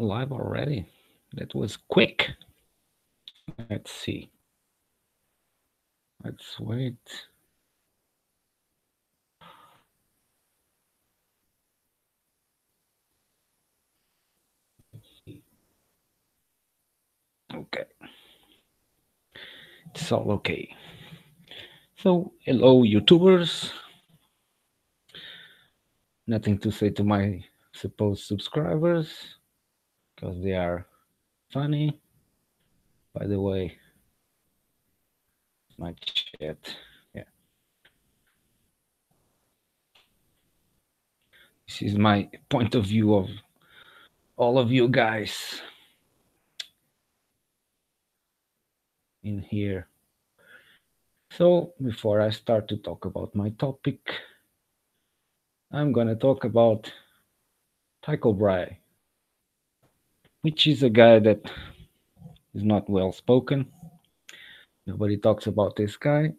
Live already. That was quick. Let's see. Let's wait. Okay. It's all okay. So, hello, YouTubers. Nothing to say to my supposed subscribers because they are funny. By the way, my chat. Yeah. This is my point of view of all of you guys in here. So, before I start to talk about my topic, I'm gonna talk about Tycho Brahe, which is a guy that is not well spoken. Nobody talks about this guy.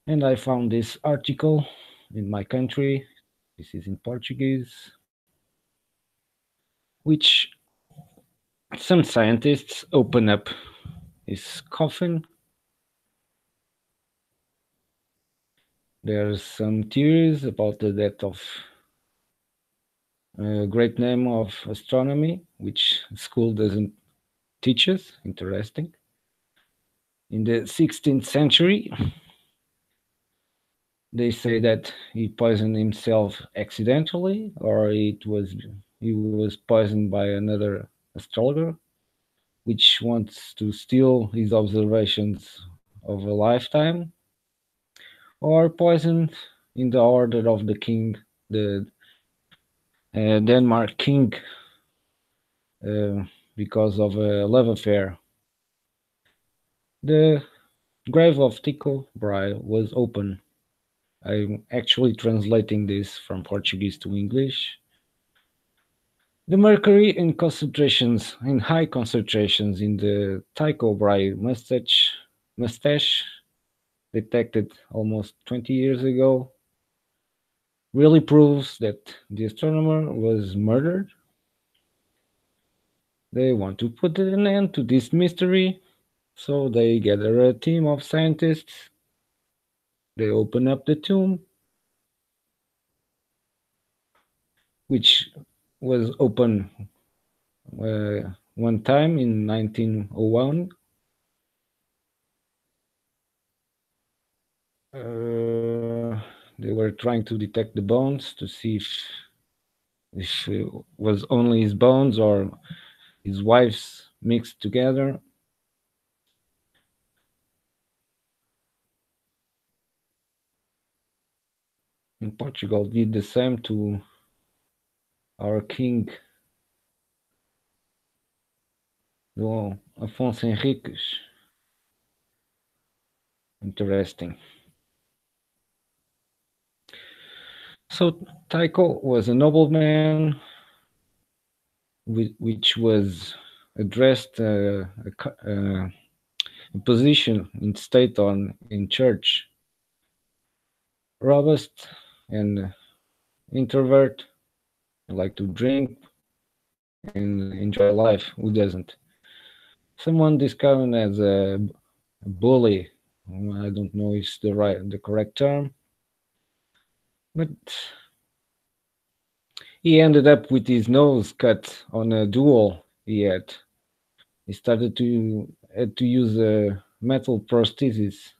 And I found this article in my country. This is in Portuguese, which some scientists open up his coffin. There's some theories about the death of a great name of astronomy, which school doesn't teach us. Interesting. In the 16th century, they say that he poisoned himself accidentally, or he was poisoned by another astrologer, which wants to steal his observations of a lifetime, or poisoned in the order of the king, the Denmark king, uh, because of a love affair. The grave of Tycho Brahe was open. I'm actually translating this from Portuguese to English. The mercury in high concentrations in the Tycho Brahe mustache detected almost 20 years ago really proves that the astronomer was murdered. They want to put an end to this mystery, so they gather a team of scientists. They open up the tomb, which was open one time in 1901. They were trying to detect the bones to see if it was only his bones or his wife's mixed together. In Portugal, did the same to our king, Afonso Henriques. Interesting. So Tycho was a nobleman, which was addressed a position in state on in church. Robust and introvert, like to drink and enjoy life. Who doesn't? Someone described as a bully. I don't know if it's the correct term, but he ended up with his nose cut on a duel he had. He started to had to use a metal prosthesis.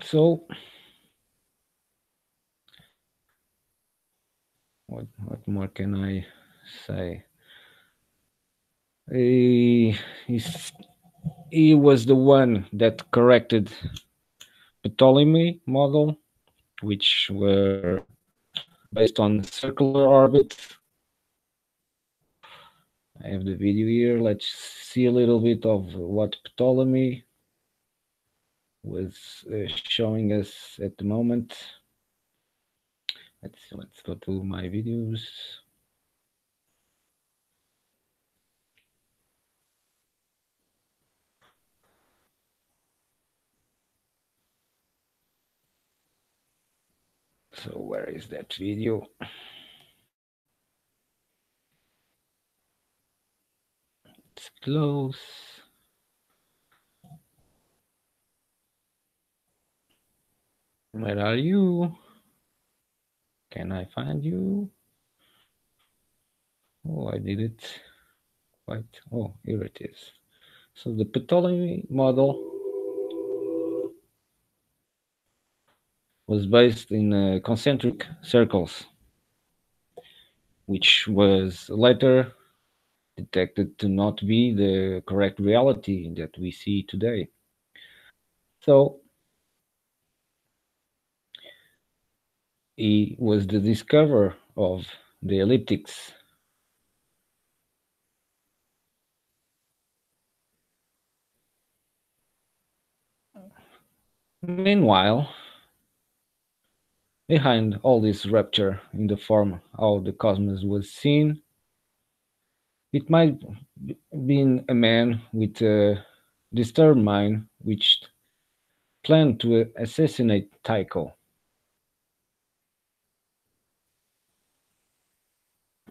So what more can I say? He he's, he was the one that corrected Ptolemy model, which were based on circular orbits. I have the video here. Let's see a little bit of what Ptolemy was showing us at the moment. Let's go to my videos. So where is that video? It's close. Where are you? Can I find you? Oh, I did it. Right. Oh, here it is. So the Ptolemy model was based in concentric circles, which was later detected to not be the correct reality that we see today. So he was the discoverer of the elliptics. Meanwhile, behind all this rupture in the form how the cosmos was seen, it might been a man with a disturbed mind which planned to assassinate Tycho.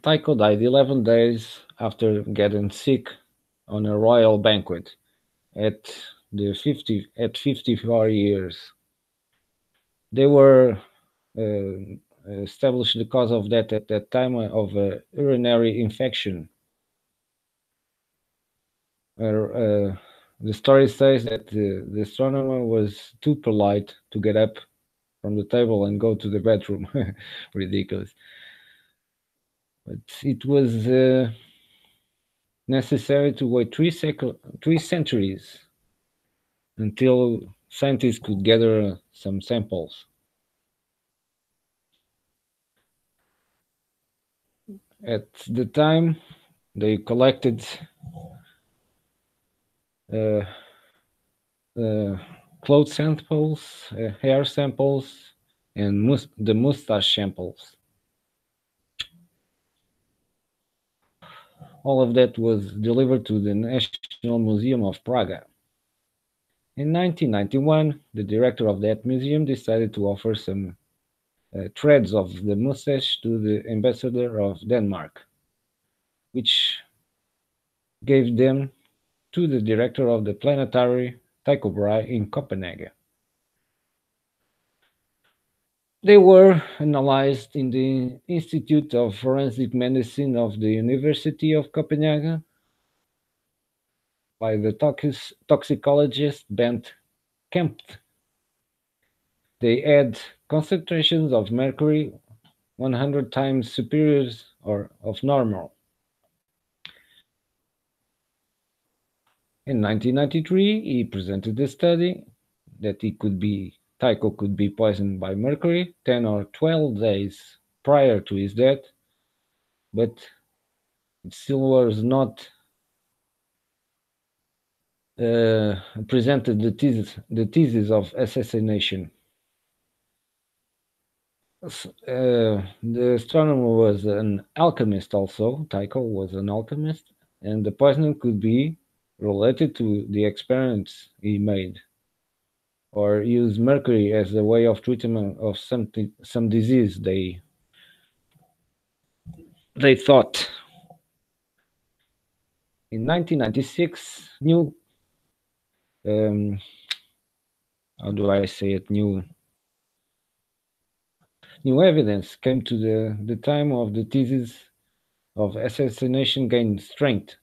Tycho died 11 days after getting sick on a royal banquet at 54 years. They were established the cause of death at that time of a urinary infection. The story says that the astronomer was too polite to get up from the table and go to the bathroom. Ridiculous. But it was necessary to wait 3 centuries until scientists could gather some samples. At the time, they collected uh, uh, clothes samples, hair samples, and the mustache samples. All of that was delivered to the National Museum of Praga. In 1991, the director of that museum decided to offer some threads of the mustache to the ambassador of Denmark, which gave them to the director of the planetary Tycho Brahe in Copenhagen. They were analyzed in the Institute of Forensic Medicine of the University of Copenhagen by the toxicologist Bent Kempt. They had concentrations of mercury 100 times superior or of normal. In 1993, he presented the study that Tycho could be poisoned by mercury 10 or 12 days prior to his death, but it still was not presented the thesis of assassination. The astronomer was an alchemist also. Tycho was an alchemist, and the poisoning could be related to the experiments he made, or use mercury as a way of treatment of some disease they thought. In 1996, um, how do I say it, new evidence came to the time of the thesis of assassination gained strength.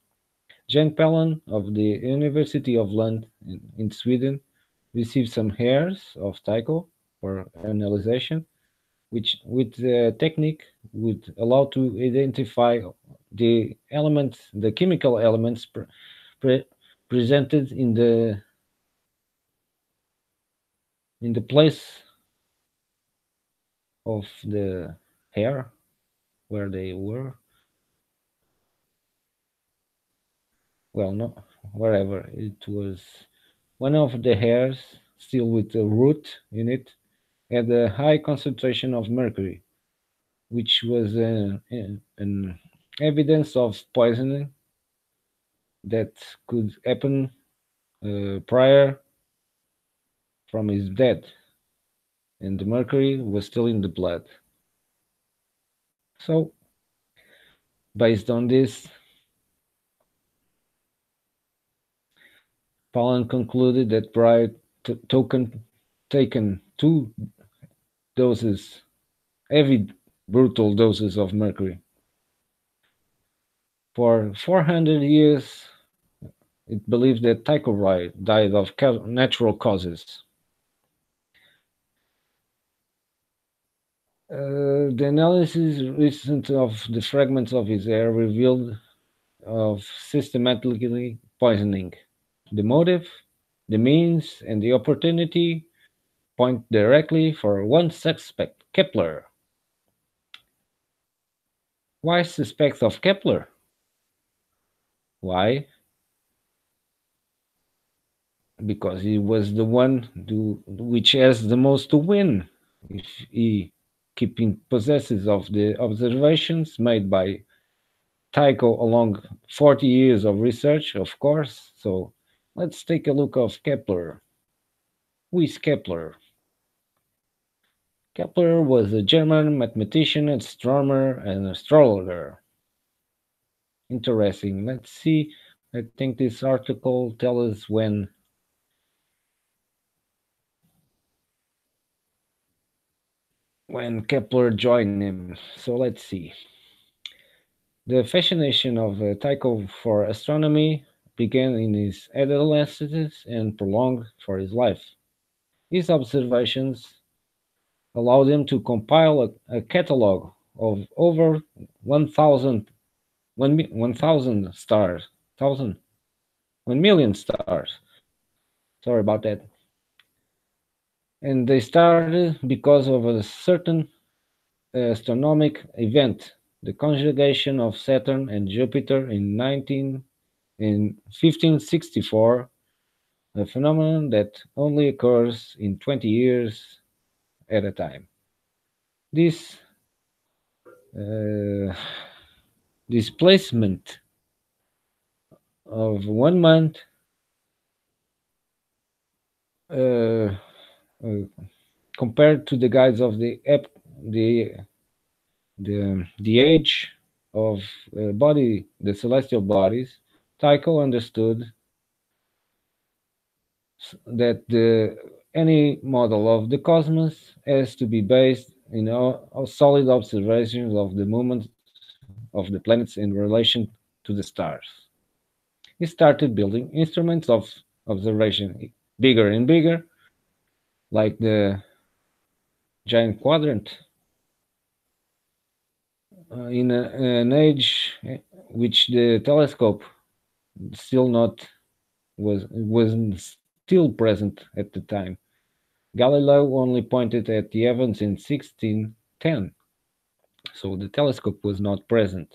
Jan Pallen of the University of Lund in Sweden received some hairs of Tycho for analyzation, which with the technique would allow to identify the chemical elements pre- presented in the place of the hair where they were. Well, no, wherever it was. One of the hairs, still with a root in it, had a high concentration of mercury, which was an evidence of poisoning that could happen prior from his death. and the mercury was still in the blood. So, based on this, Palin concluded that Bright taken two doses, heavy, brutal doses of mercury. For 400 years, it believed that Tycho Brahe died of natural causes. The analysis recent of the fragments of his hair revealed of systematically poisoning. The motive, the means, and the opportunity point directly for one suspect, Kepler. Why suspect of Kepler? Why? Because he was the one which has the most to win. If he keeping possesses of the observations made by Tycho along 40 years of research, of course. So let's take a look of Kepler. Who is Kepler? Kepler was a German mathematician, astronomer, and astrologer. Interesting. Let's see. I think this article tells us when Kepler joined him. So let's see. The fascination of Tycho for astronomy began in his adolescence and prolonged for his life. His observations allowed him to compile a catalog of over 1,000 1,000 stars, 1,000 1,000,000 stars. Sorry about that. And they started because of a certain astronomic event, the conjugation of Saturn and Jupiter in 1564, a phenomenon that only occurs in 20 years at a time. This uh, displacement of 1 month uh, uh, compared to the guides of the the age of the celestial bodies, Tycho understood that any model of the cosmos has to be based in solid observations of the movement of the planets in relation to the stars. He started building instruments of observation bigger and bigger, like the giant quadrant, an age which the telescope still not wasn't still present at the time. Galileo only pointed at the heavens in 1610, so the telescope was not present.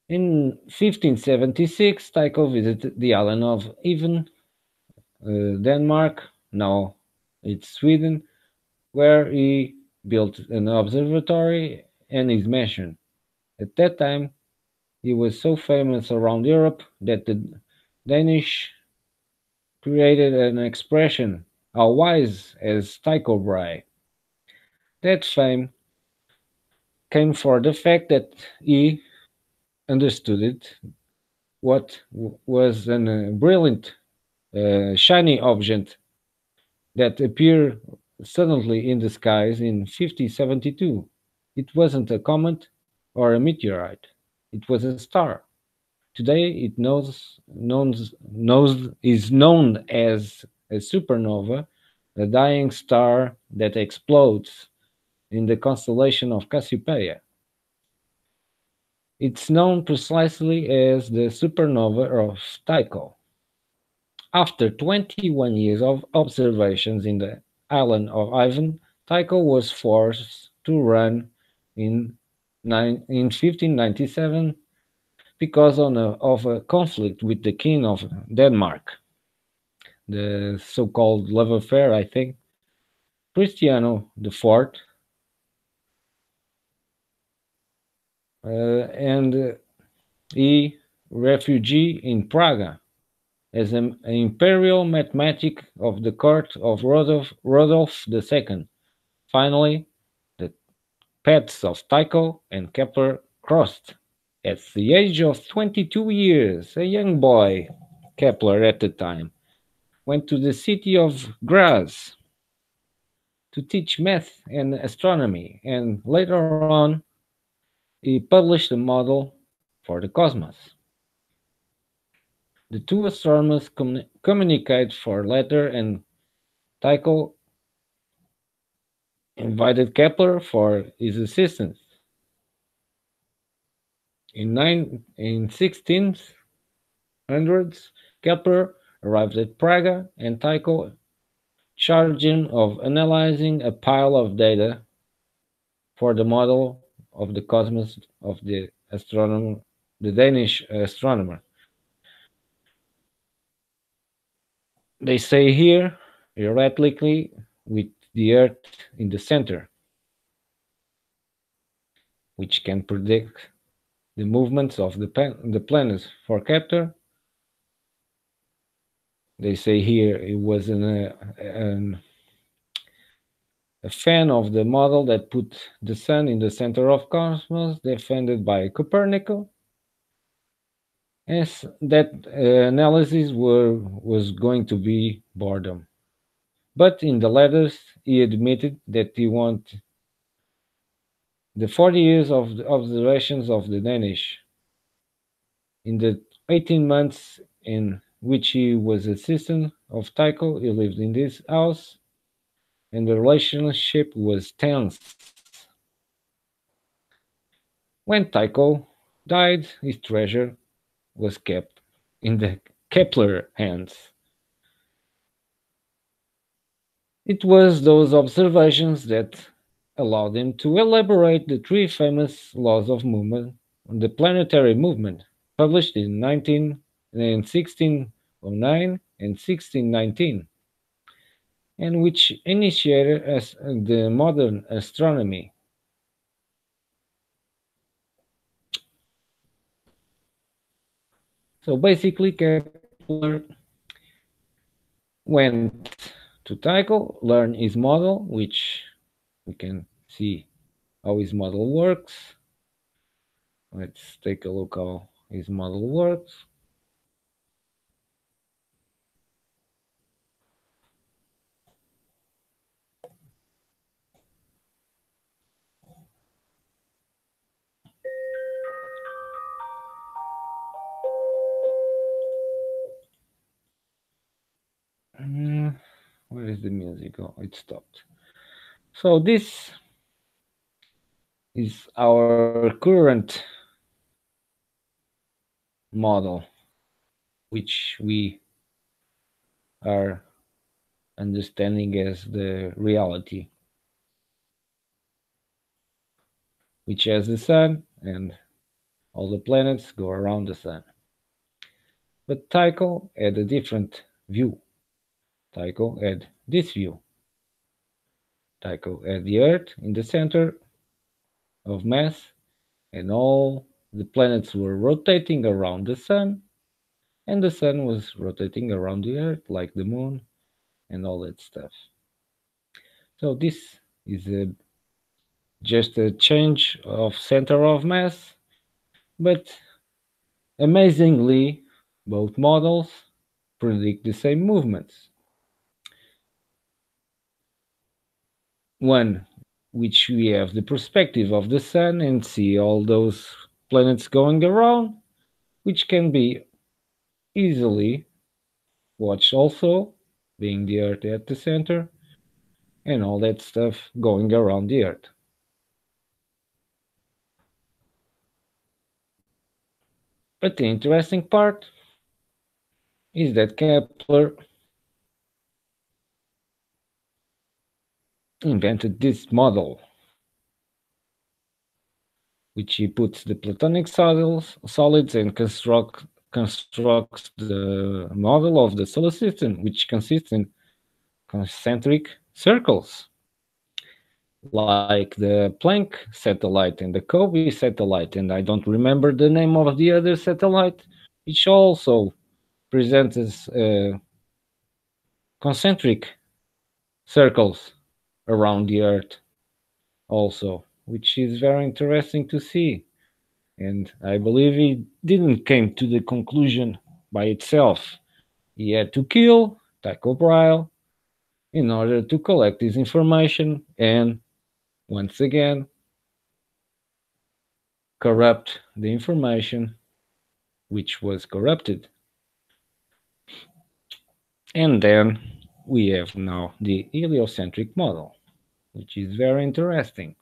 In 1576, Tycho visited the island of Even, Denmark, now it's Sweden, where he built an observatory and his mission. At that time, he was so famous around Europe that the Danish created an expression, how wise as Tycho Brahe. That fame came for the fact that he understood it, what was a brilliant, shiny object that appeared suddenly in the skies in 5072. It wasn't a comet or a meteorite, it was a star. Today, is known as a supernova, a dying star that explodes in the constellation of Cassiopeia. It's known precisely as the supernova of Tycho. After 21 years of observations in the island of Ivan, Tycho was forced to run in 1597 because of a conflict with the king of Denmark, the so-called love affair, I think. Cristiano IV, and he refugee in Praga. as an imperial mathematic of the court of Rodolph II. Finally, the paths of Tycho and Kepler crossed. At the age of 22 years, a young boy, Kepler at the time, went to the city of Graz to teach math and astronomy, and later on, he published a model for the cosmos. The two astronomers communicate for letter, and Tycho invited Kepler for his assistance. In 1600s, Kepler arrived at Praga, and Tycho charged him of analyzing a pile of data for the model of the cosmos of the Danish astronomer. They say here, theoretically, with the Earth in the center, which can predict the movements of the planets for Kepler. They say here it was a fan of the model that put the sun in the center of cosmos, defended by Copernicus. As that analysis was going to be boredom. But in the letters, he admitted that he wanted the 40 years of the observations of the Danish. In the 18 months in which he was assistant of Tycho, he lived in this house, and the relationship was tense. When Tycho died, his treasure was kept in the Kepler hands. It was those observations that allowed him to elaborate the three famous laws of movement, the planetary movement, published in 1609 and 1619, and which initiated the modern astronomy. So basically, Kepler went to Tycho, learned his model, which we can see how his model works. Let's take a look how his model works. Where is the music? Oh, it stopped. So this is our current model, which we are understanding as the reality, which has the sun and all the planets go around the sun. But Tycho had a different view. Tycho had this view. Tycho had the Earth in the center of mass, and all the planets were rotating around the sun, and the sun was rotating around the Earth like the moon and all that stuff. So this is just a change of center of mass, but amazingly, both models predict the same movements. One, which we have the perspective of the sun and see all those planets going around, which can be easily watched also, being the Earth at the center, and all that stuff going around the Earth. But the interesting part is that Kepler invented this model, which he puts the Platonic solids and constructs the model of the solar system, which consists in concentric circles, like the Planck satellite and the Kobe satellite, and I don't remember the name of the other satellite, which also presents us concentric circles around the Earth also, which is very interesting to see. And I believe he didn't came to the conclusion by itself. He had to kill Tycho Brahe in order to collect this information and once again corrupt the information which was corrupted. And then we have now the heliocentric model, which is very interesting.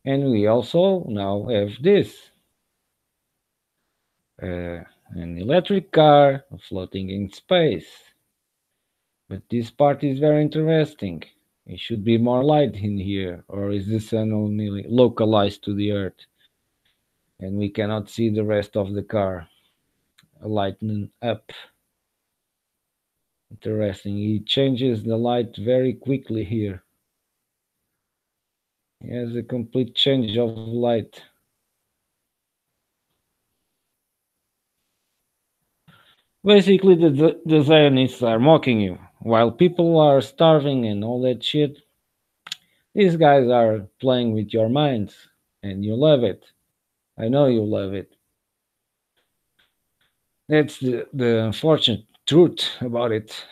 And we also now have this an electric car floating in space. But this part is very interesting. It should be more light in here, or is the sun only localized to the Earth and we cannot see the rest of the car lighting up? Interesting. He changes the light very quickly here. He has a complete change of light. Basically, the Zionists are mocking you. While people are starving and all that shit, these guys are playing with your minds, and you love it. I know you love it. That's the unfortunate truth about it.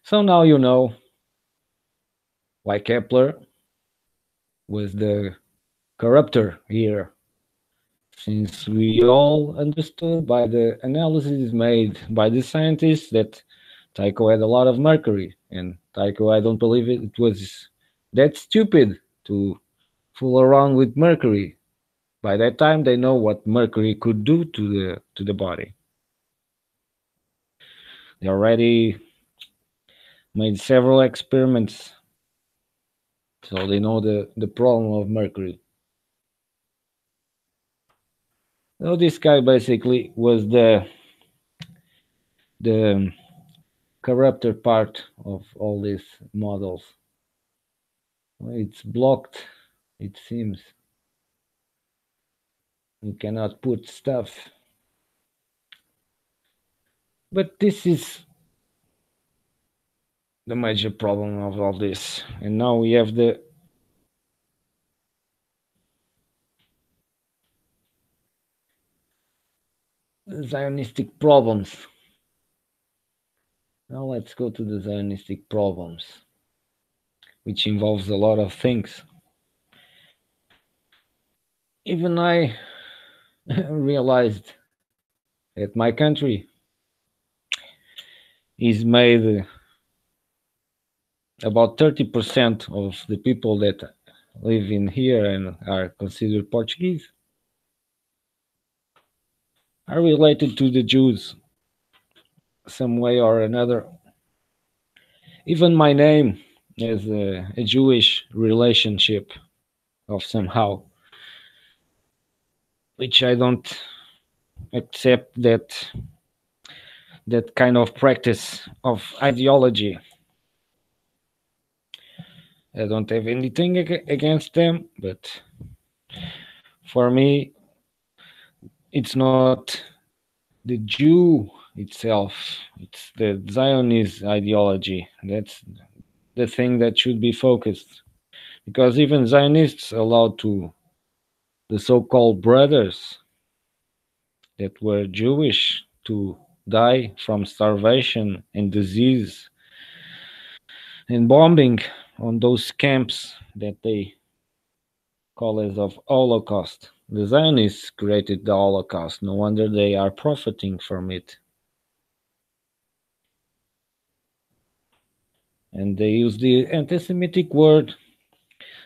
So now you know why Kepler was the corrupter here, since we all understood by the analysis made by the scientists that Tycho had a lot of mercury, and Tycho, I don't believe it was that stupid to fool around with mercury. By that time, they know what mercury could do to the body. They already made several experiments, so they know the problem of mercury. So this guy basically was the corrupter part of all these models. It's blocked, it seems. You cannot put stuff. But this is the major problem of all this. And now we have the Zionistic problems. Now let's go to the Zionistic problems, which involves a lot of things. Even I realized that my country is made about 30% of the people that live in here and are considered Portuguese are related to the Jews some way or another. Even my name has a Jewish relationship of somehow, which I don't accept that kind of practice of ideology. I don't have anything against them, but for me, it's not the Jew itself, it's the Zionist ideology. That's the thing that should be focused. Because even Zionists allowed to the so called brothers that were Jewish to die from starvation and disease and bombing on those camps that they call as of Holocaust. The Zionists created the Holocaust. No wonder they are profiting from it. And they use the anti-Semitic word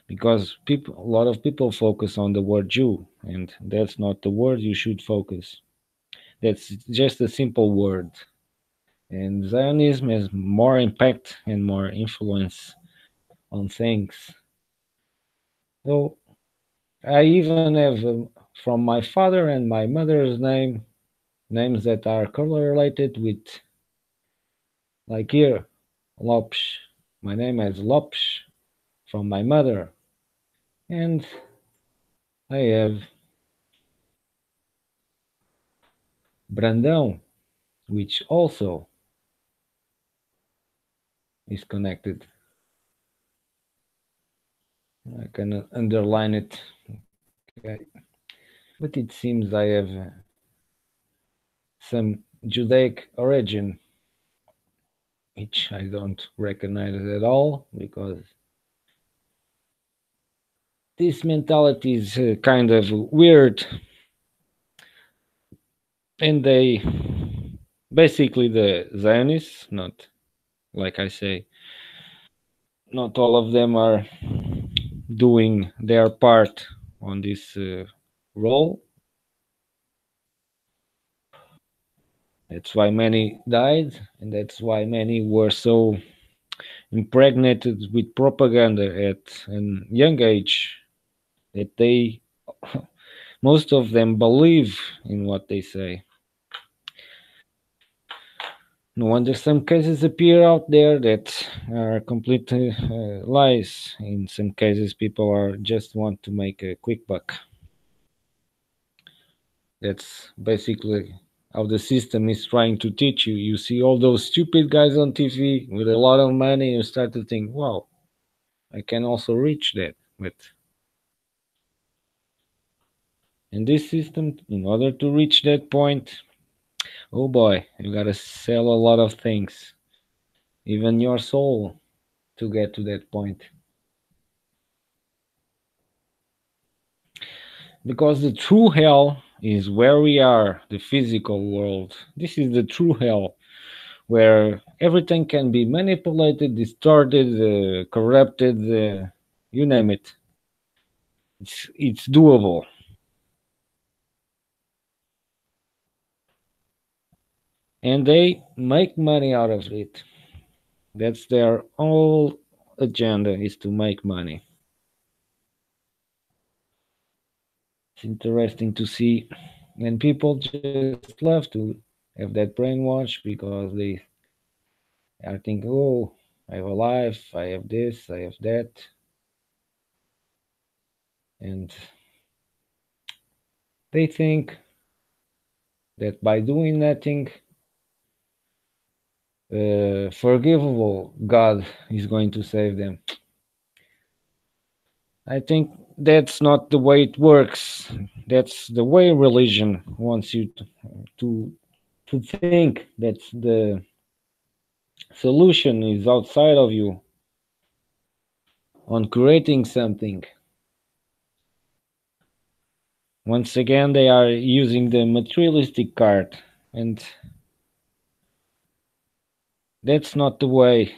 because a lot of people focus on the word Jew, and that's not the word you should focus. That's just a simple word. And Zionism has more impact and more influence on things. So I even have from my father and my mother's names that are correlated with, like here, Lopes. My name is Lopes from my mother, and I have Brandão, which also is connected. I can underline it. Okay. But it seems I have some Judaic origin, which I don't recognize at all because this mentality is kind of weird, and they basically the Zionists, not like I say, not all of them are doing their part on this role. That's why many died, and that's why many were so impregnated with propaganda at a young age that they, most of them, believe in what they say. No wonder some cases appear out there that are complete lies. In some cases, people are just want to make a quick buck. That's basically how the system is trying to teach you. You see all those stupid guys on TV with a lot of money, you start to think, wow, I can also reach that. But in this system, in order to reach that point, oh boy, you gotta sell a lot of things, even your soul, to get to that point. Because the true hell is where we are, the physical world. This is the true hell, where everything can be manipulated, distorted, corrupted, you name it. It's doable. And they make money out of it. That's their whole agenda, is to make money. It's interesting to see, and people just love to have that brainwash because they are thinking, oh, I have a life, I have this, I have that, and they think that by doing nothing, forgivable God is going to save them. I think that's not the way it works. That's the way religion wants you to, to think that the solution is outside of you on creating something. Once again, they are using the materialistic card, and that's not the way,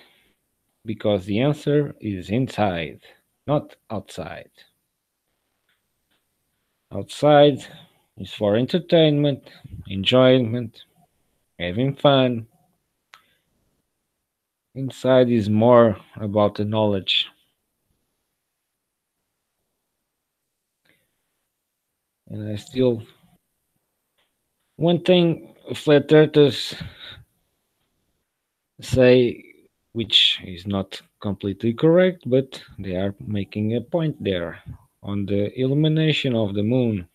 because the answer is inside, not outside. Outside is for entertainment, enjoyment, having fun. Inside is more about the knowledge. And I still, one thing flat earthers say, which is not completely correct, but they are making a point there on the illumination of the moon.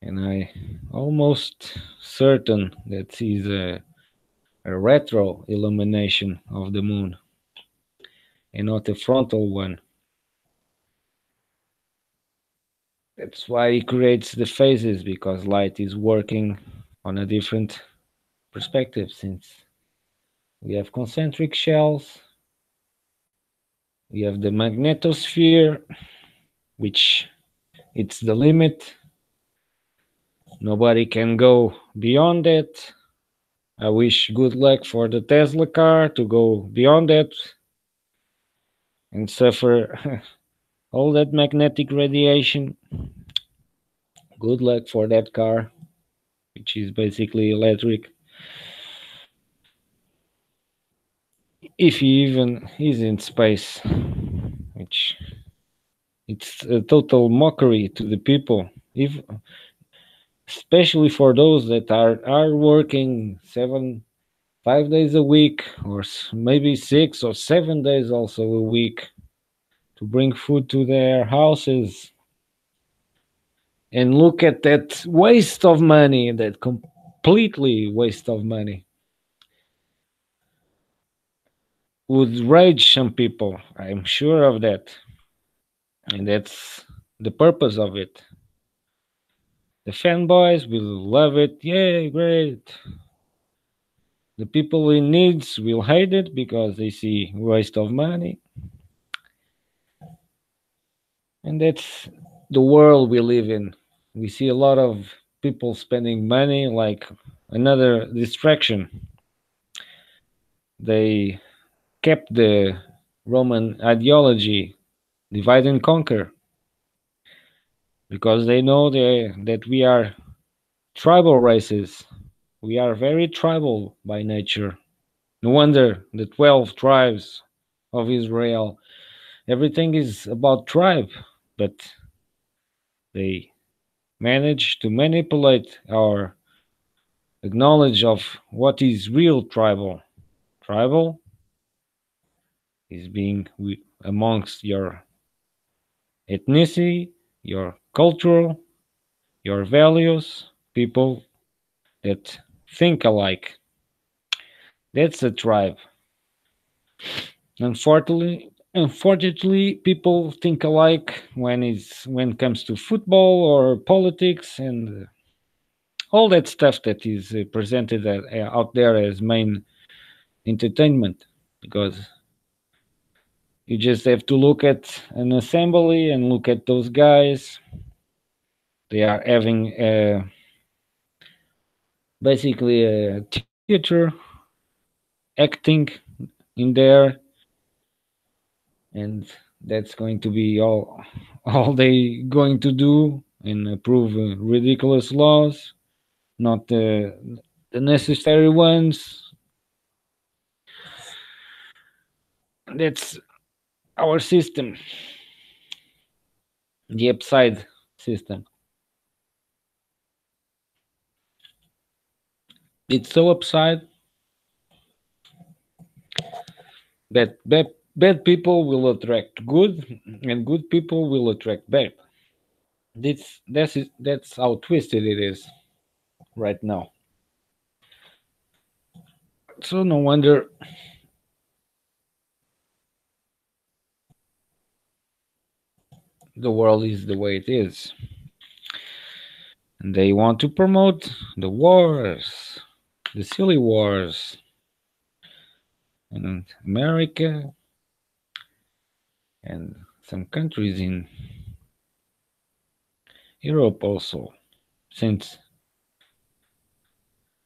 And I almost certain that is a retro illumination of the moon and not a frontal one. That's why it creates the phases, because light is working on a different perspective, since we have concentric shells, we have the magnetosphere, which it's the limit. Nobody can go beyond it. I wish good luck for the Tesla car to go beyond that and suffer all that magnetic radiation. Good luck for that car, which is basically electric. If he even is in space, which it's a total mockery to the people. If especially for those that are working 5 days a week, or maybe 6 or 7 days also a week, to bring food to their houses. And look at that waste of money, that completely waste of money would rage some people. I'm sure of that. And that's the purpose of it. The fanboys will love it. Yay, great. The people in needs will hate it because they see waste of money. And that's the world we live in. We see a lot of people spending money like another distraction. They kept the Roman ideology divide and conquer because they know that we are tribal races. We are very tribal by nature. No wonder the 12 tribes of Israel, everything is about tribe, but they manage to manipulate our knowledge of what is real tribal. Tribal is being amongst your ethnicity, your cultural, your values, people that think alike. That's a tribe. Unfortunately, people think alike when it comes to football or politics and all that stuff that is presented out there as main entertainment. Because you just have to look at an assembly and look at those guys. They are having basically a theater acting in there, and that's going to be all they going to do and approve ridiculous laws, not the necessary ones. That's our system, the upside system. It's so upside that bad people will attract good, and good people will attract bad. That's how twisted it is right now. So no wonder the world is the way it is. And they want to promote the wars, the silly wars in America and some countries in Europe also. Since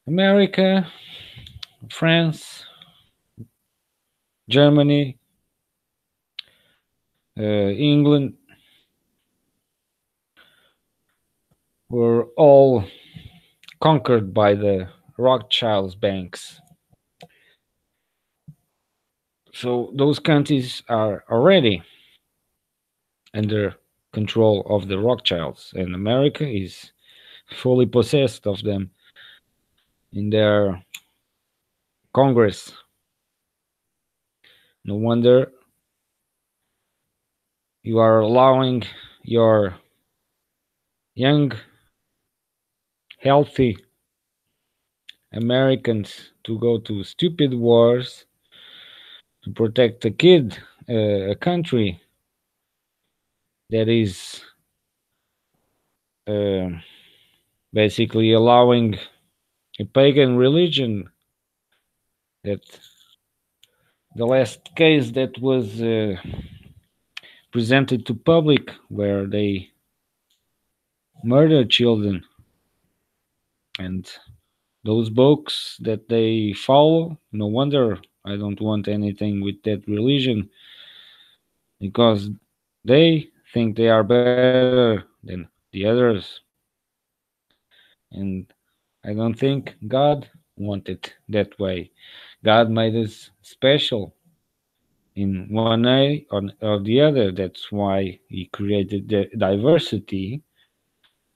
America, France, Germany, England were all conquered by the Rothschilds banks. So those countries are already under control of the Rothschilds, and America is fully possessed of them in their Congress. No wonder you are allowing your young, healthy Americans to go to stupid wars to protect a kid, a country that is uh, basically allowing a pagan religion. That the last case that was presented to public where they murder children, and those books that they follow, no wonder I don't want anything with that religion, because they think they are better than the others, and I don't think God wanted that way. God made us special in one way or the other. That's why he created the diversity,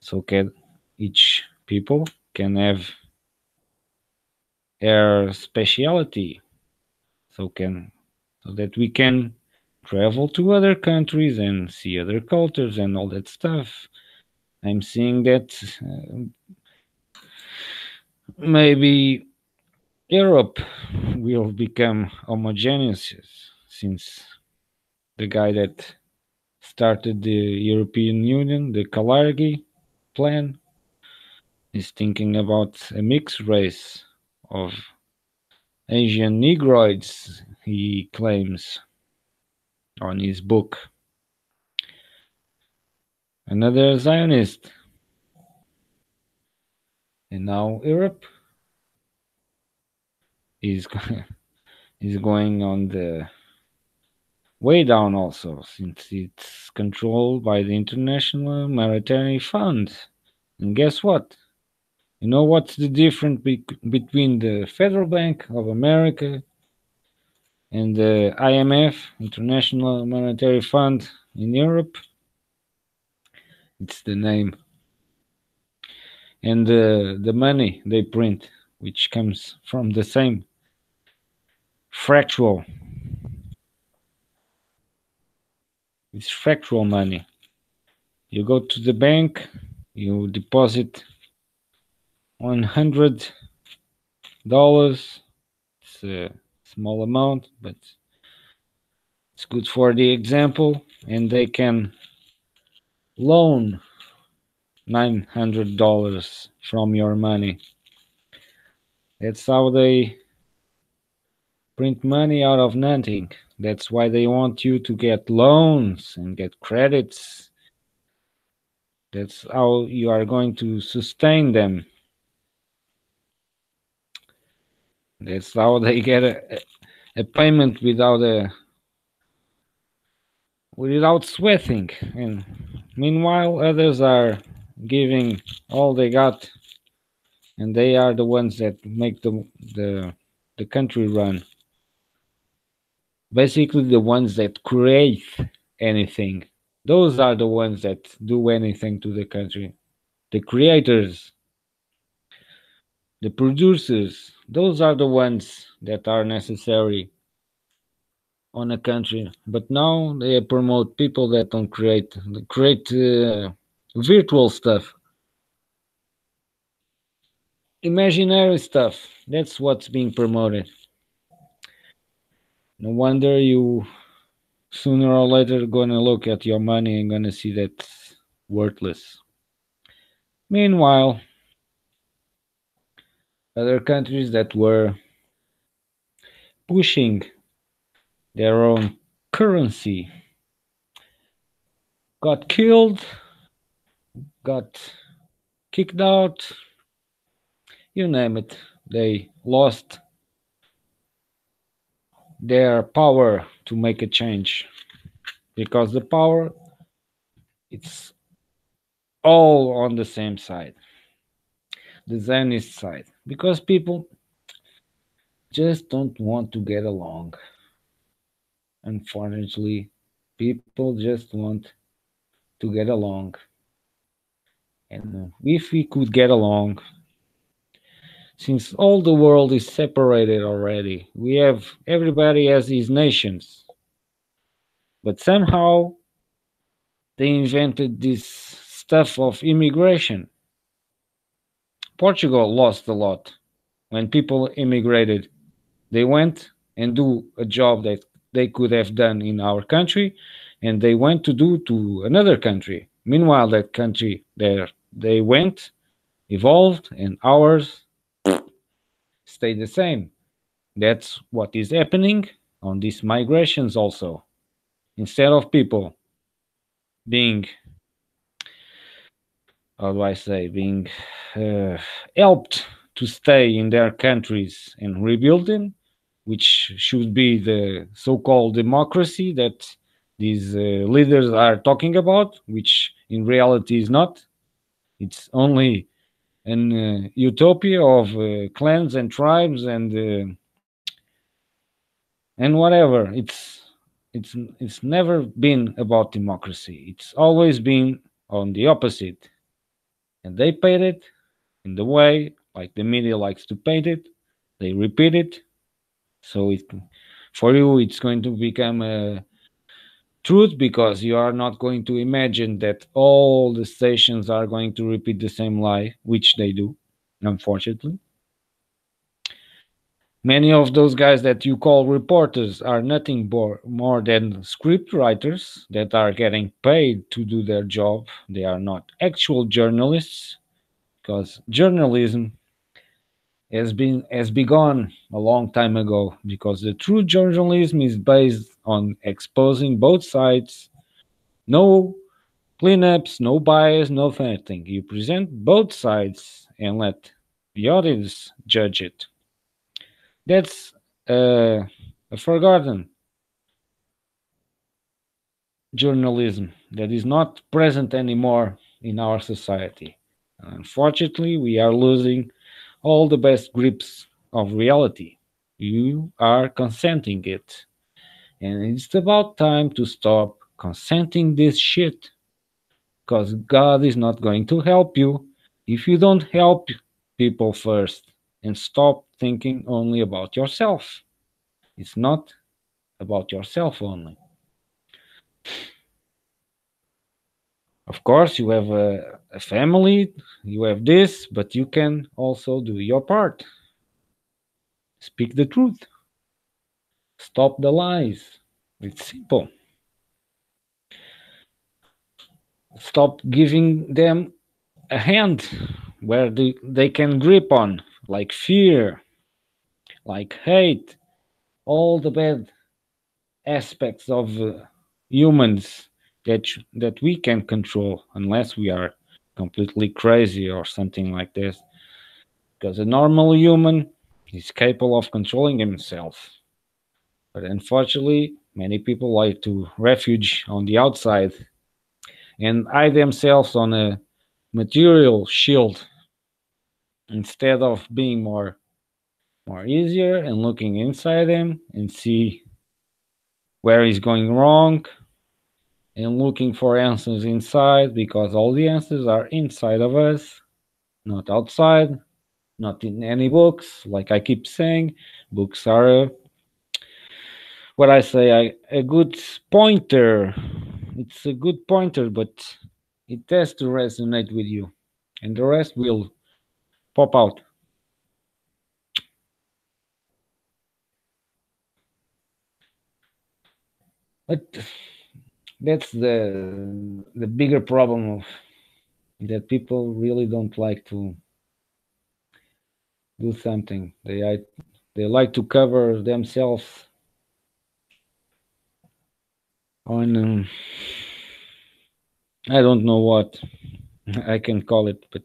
so can each people can have their speciality, so that we can travel to other countries and see other cultures and all that stuff. I'm seeing that maybe Europe will become homogeneous since the guy that started the European Union, the Kalargi plan, is thinking about a mixed race of Asian Negroids, he claims on his book. Another Zionist. And now Europe is, is going on the way down also, since it's controlled by the International Monetary Fund. And guess what? You know what's the difference between the Federal Bank of America and the IMF, International Monetary Fund in Europe? It's the name and the money they print, which comes from the same fractional. It's fractional money. You go to the bank, you deposit $100. It's a small amount, but it's good for the example, and they can loan $900 from your money. That's how they print money out of nothing. That's why they want you to get loans and get credits. That's how you are going to sustain them. That's how they get a payment without sweating. And meanwhile, others are giving all they got, and they are the ones that make the country run. Basically, the ones that create anything. Those are the ones that do anything to the country. The creators, the producers, those are the ones that are necessary on a country. But now they promote people that don't create virtual stuff, imaginary stuff. That's what's being promoted. No wonder you sooner or later gonna look at your money and gonna see that it's worthless. Meanwhile, other countries that were pushing their own currency got killed, got kicked out, you name it. They lost their power to make a change because the power it's all on the same side, the Zionist side, because people just don't want to get along. Unfortunately, people just want to get along. And if we could get along, since all the world is separated already, we have everybody has his nations. But somehow they invented this stuff of immigration. Portugal lost a lot when people immigrated. They went and do a job that they could have done in our country, and they went to do to another country. Meanwhile, that country there they went evolved, and ours stayed the same. That's what is happening on these migrations also. Instead of people being, how do I say, being uh, helped to stay in their countries and rebuilding, which should be the so-called democracy that these leaders are talking about, which in reality is not. It's only an utopia of clans and tribes and whatever. It's never been about democracy. It's always been on the opposite, and they paid it in the way like the media likes to paint it. They repeat it, so it for you it's going to become Truth, because you are not going to imagine that all the stations are going to repeat the same lie, which they do, unfortunately. Many of those guys that you call reporters are nothing more than script writers that are getting paid to do their job. They are not actual journalists, because journalism has begun a long time ago, because the true journalism is based on exposing both sides. No cleanups, no bias, no nothing. You present both sides and let the audience judge it. That's a forgotten journalism that is not present anymore in our society. Unfortunately, we are losing all the best grips of reality. You are consenting it. And it's about time to stop consenting this shit. Because God is not going to help you if you don't help people first and stop thinking only about yourself. It's not about yourself only. Of course, you have a family, you have this, but you can also do your part. Speak the truth. Stop the lies. It's simple. Stop giving them a hand where they can grip on, like fear, like hate, all the bad aspects of humans that we can control, unless we are completely crazy or something like this. Because a normal human is capable of controlling himself. But unfortunately, many people like to refuge on the outside and hide themselves on a material shield instead of being more easier and looking inside them and see where is going wrong and looking for answers inside, because all the answers are inside of us, not outside, not in any books. Like I keep saying, books are what I say, a good pointer. It's a good pointer, but it has to resonate with you, and the rest will pop out. But that's the bigger problem of that people really don't like to do something. They like to cover themselves on I don't know what I can call it, but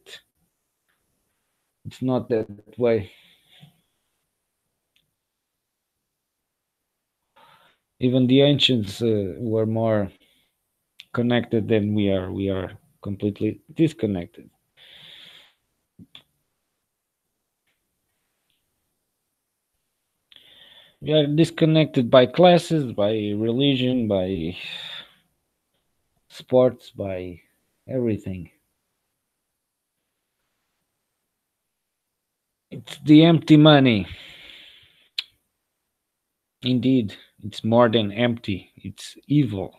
it's not that way. Even the ancients were more connected than we are. We are completely disconnected. We are disconnected by classes, by religion, by sports, by everything. It's the empty money. Indeed, it's more than empty, it's evil.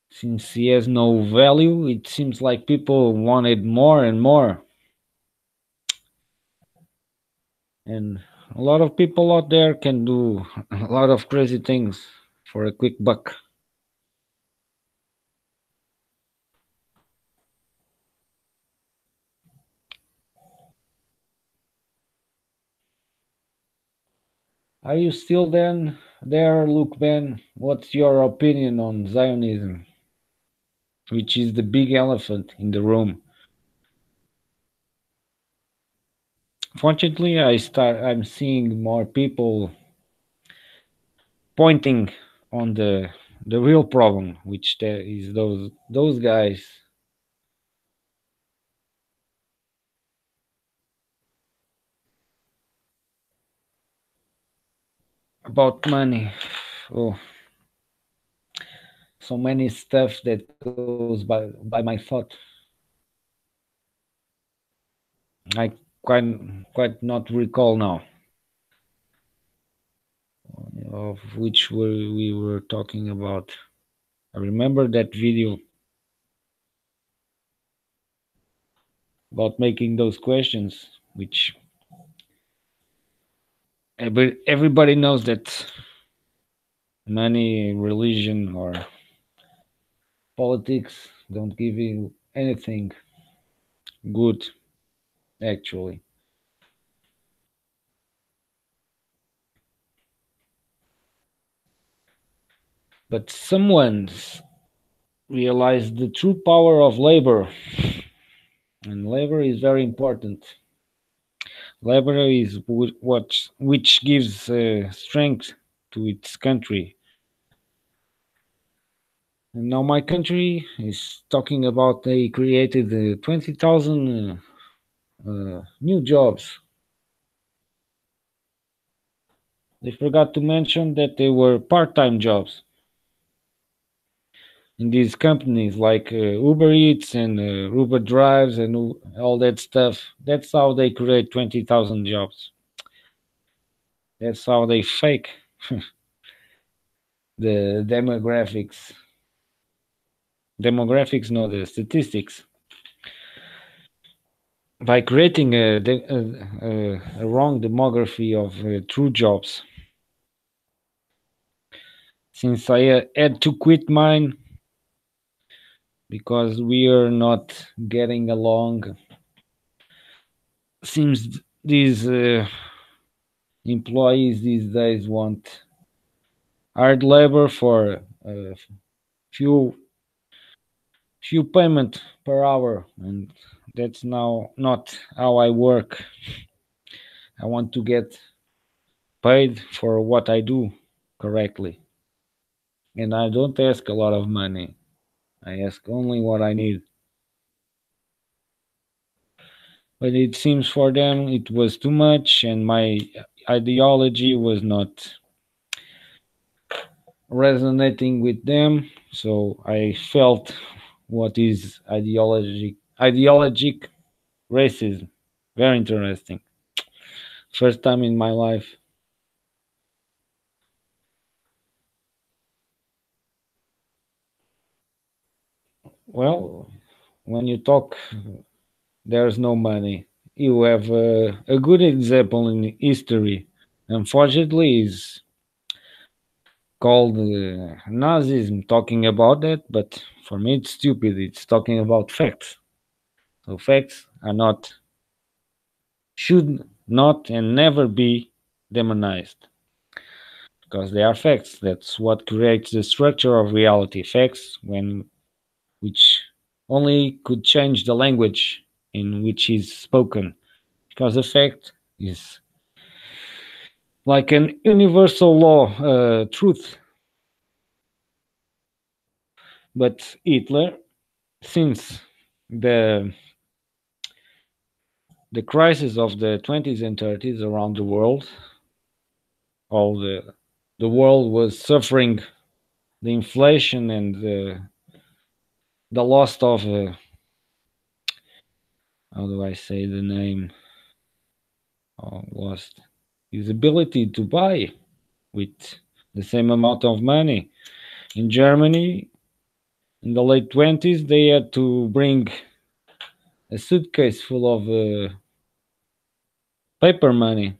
Since he has no value, it seems like people wanted more and more. And a lot of people out there can do a lot of crazy things for a quick buck. Are you still there, Luke Ben? What's your opinion on Zionism, which is the big elephant in the room? Fortunately, I'm seeing more people pointing on the real problem, which there is those guys about money. Oh, so many stuff that goes by my thought. I quite not recall now. of which we were talking about. I remember that video about making those questions, which everybody knows that money, religion, or politics don't give you anything good, actually. But someone's realized the true power of labor, and labor is very important. Labor is what which gives strength to its country. And now my country is talking about they created 20,000 new jobs. They forgot to mention that they were part-time jobs in these companies like Uber Eats and Uber Drives and all that stuff. That's how they create 20,000 jobs. That's how they fake the demographics. Demographics, no, the statistics. By creating a wrong demography of true jobs. Since I had to quit mine because we are not getting along, seems these employees these days want hard labor for few few payment per hour, and that's now not how I work. I want to get paid for what I do correctly, and I don't ask a lot of money. I ask only what I need. But it seems for them it was too much, and my ideology was not resonating with them. So I felt what is ideologic racism. Very interesting. First time in my life. Well, when you talk, there's no money. You have a good example in history. Unfortunately, is called Nazism talking about that, but for me it's stupid. It's talking about facts. So facts are not, should not, and never be demonized because they are facts. That's what creates the structure of reality. Facts, when which only could change the language in which is spoken, because a fact is like an universal law, truth. But Hitler, since the the crisis of the 20s and 30s around the world, all the world was suffering the inflation and the loss of how do I say the name? Oh, lost his ability to buy with the same amount of money. In Germany, in the late 20s, they had to bring a suitcase full of paper money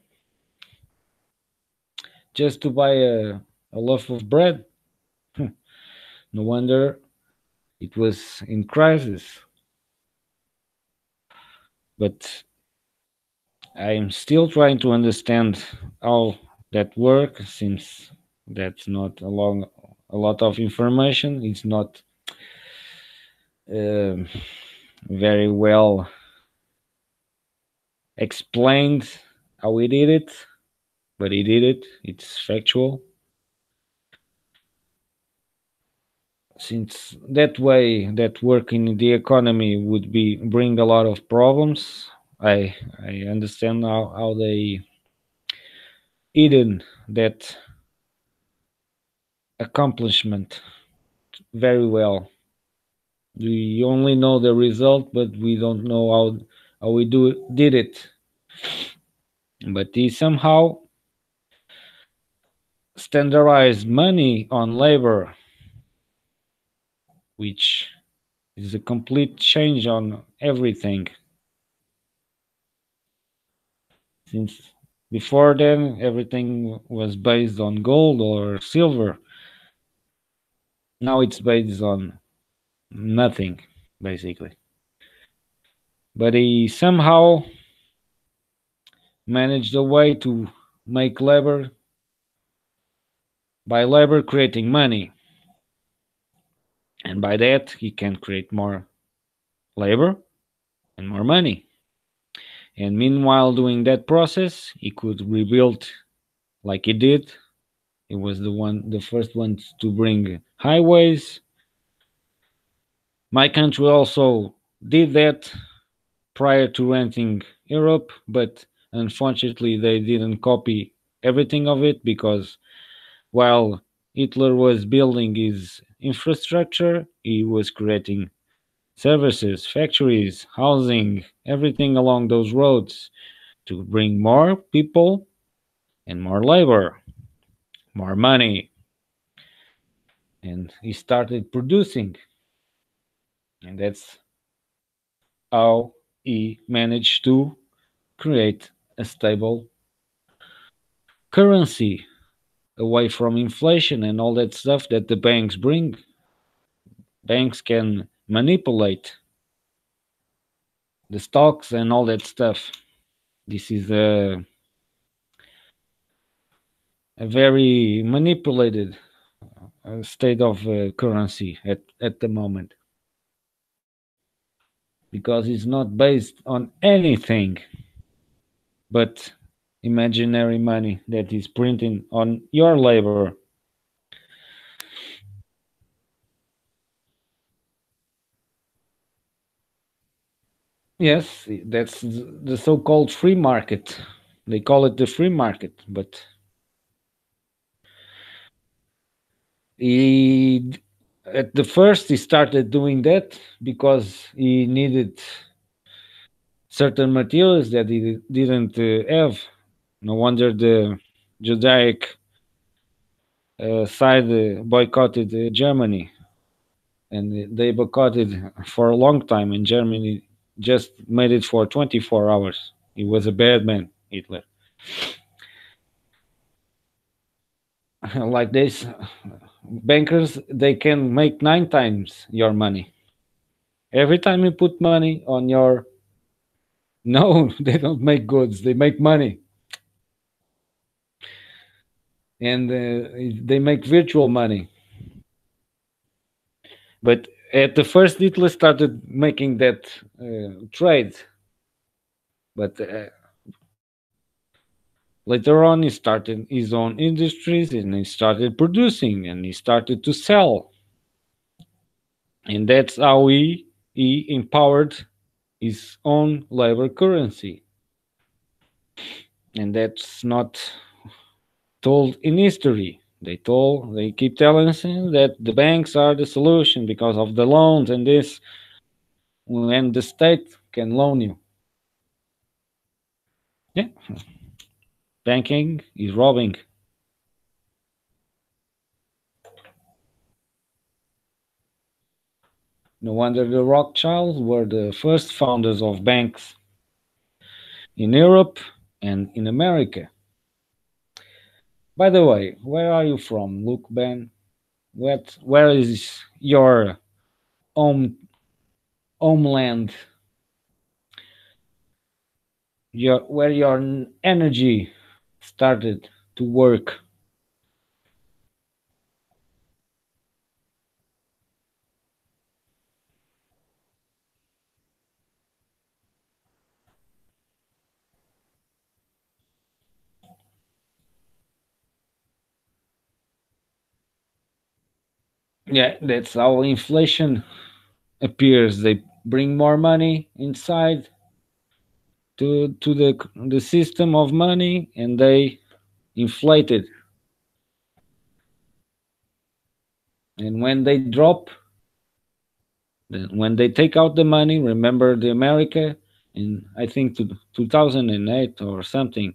just to buy a loaf of bread. No wonder it was in crisis. But I'm still trying to understand how that works, since that's not a lot of information. It's not um very well explained how he did it, but he did it. It's factual. Since that way, that work in the economy would be bring a lot of problems. I understand how they hidden that accomplishment very well. We only know the result, but we don't know how we did it. But he somehow standardized money on labor, which is a complete change on everything. Since before then, everything was based on gold or silver. Now it's based on nothing, basically. But he somehow managed a way to make labor, by labor creating money. And by that, he can create more labor and more money. And meanwhile, doing that process, he could rebuild like he did. He was the first one to bring highways. My country also did that prior to renting Europe, but unfortunately, they didn't copy everything of it because while Hitler was building his infrastructure, he was creating services, factories, housing, everything along those roads to bring more people and more labor, more money. And he started producing. And that's how he managed to create a stable currency away from inflation and all that stuff that the banks bring. Banks can manipulate the stocks and all that stuff. This is a very manipulated state of currency at the moment because it's not based on anything but imaginary money that is printing on your labor. Yes, that's the so-called free market. They call it the free market, but he at the first he started doing that because he needed certain materials that he didn't have. No wonder the Judaic side boycotted Germany, and they boycotted for a long time. And Germany just made it for 24 hours. He was a bad man, Hitler. Like this, bankers they can make 9 times your money. Every time you put money on your no, they don't make goods. They make money, and they make virtual money. But at the first, Hitler started making that trade, but later on, he started his own industries and he started producing and he started to sell, and that's how he empowered his own labor currency, and that's not told in history. They keep telling us that the banks are the solution because of the loans and this, when the state can loan you. Yeah, banking is robbing. No wonder the Rothschilds were the first founders of banks in Europe and in America. By the way, where are you from, Luke Ben? Where is your home homeland? Where your energy started to work? Yeah, that's how inflation appears. They bring more money inside to the system of money and they inflate it. And when they drop, when they take out the money, remember the America in I think 2008 or something,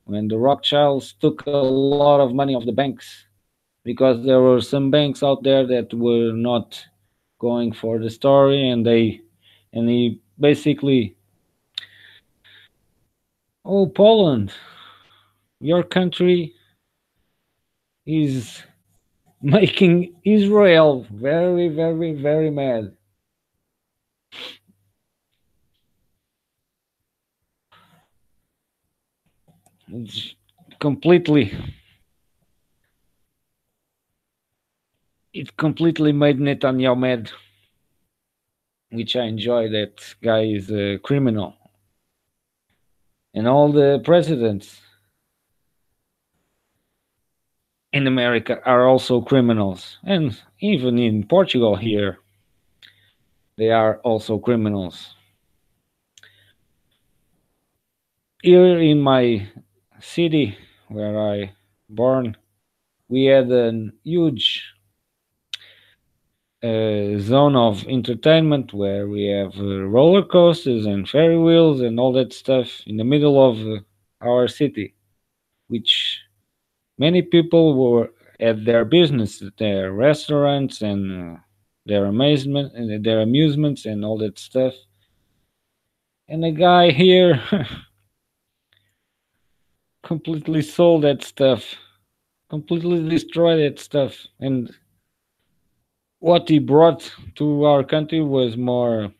when the Rothschilds took a lot of money off the banks because there were some banks out there that were not going for the story, and he basically, oh, Poland, your country is making Israel very, very, very mad. It's completely, it completely made Netanyahu mad, which I enjoy. That guy is a criminal, and all the presidents in America are also criminals, and even in Portugal here, they are also criminals. Here in my city where I born, we had a huge zone of entertainment where we have roller coasters and ferry wheels and all that stuff in the middle of our city, which many people were at their business, their restaurants and their amazement and their amusements and all that stuff. And a guy here completely sold that stuff, completely destroyed that stuff. And what he brought to our country was more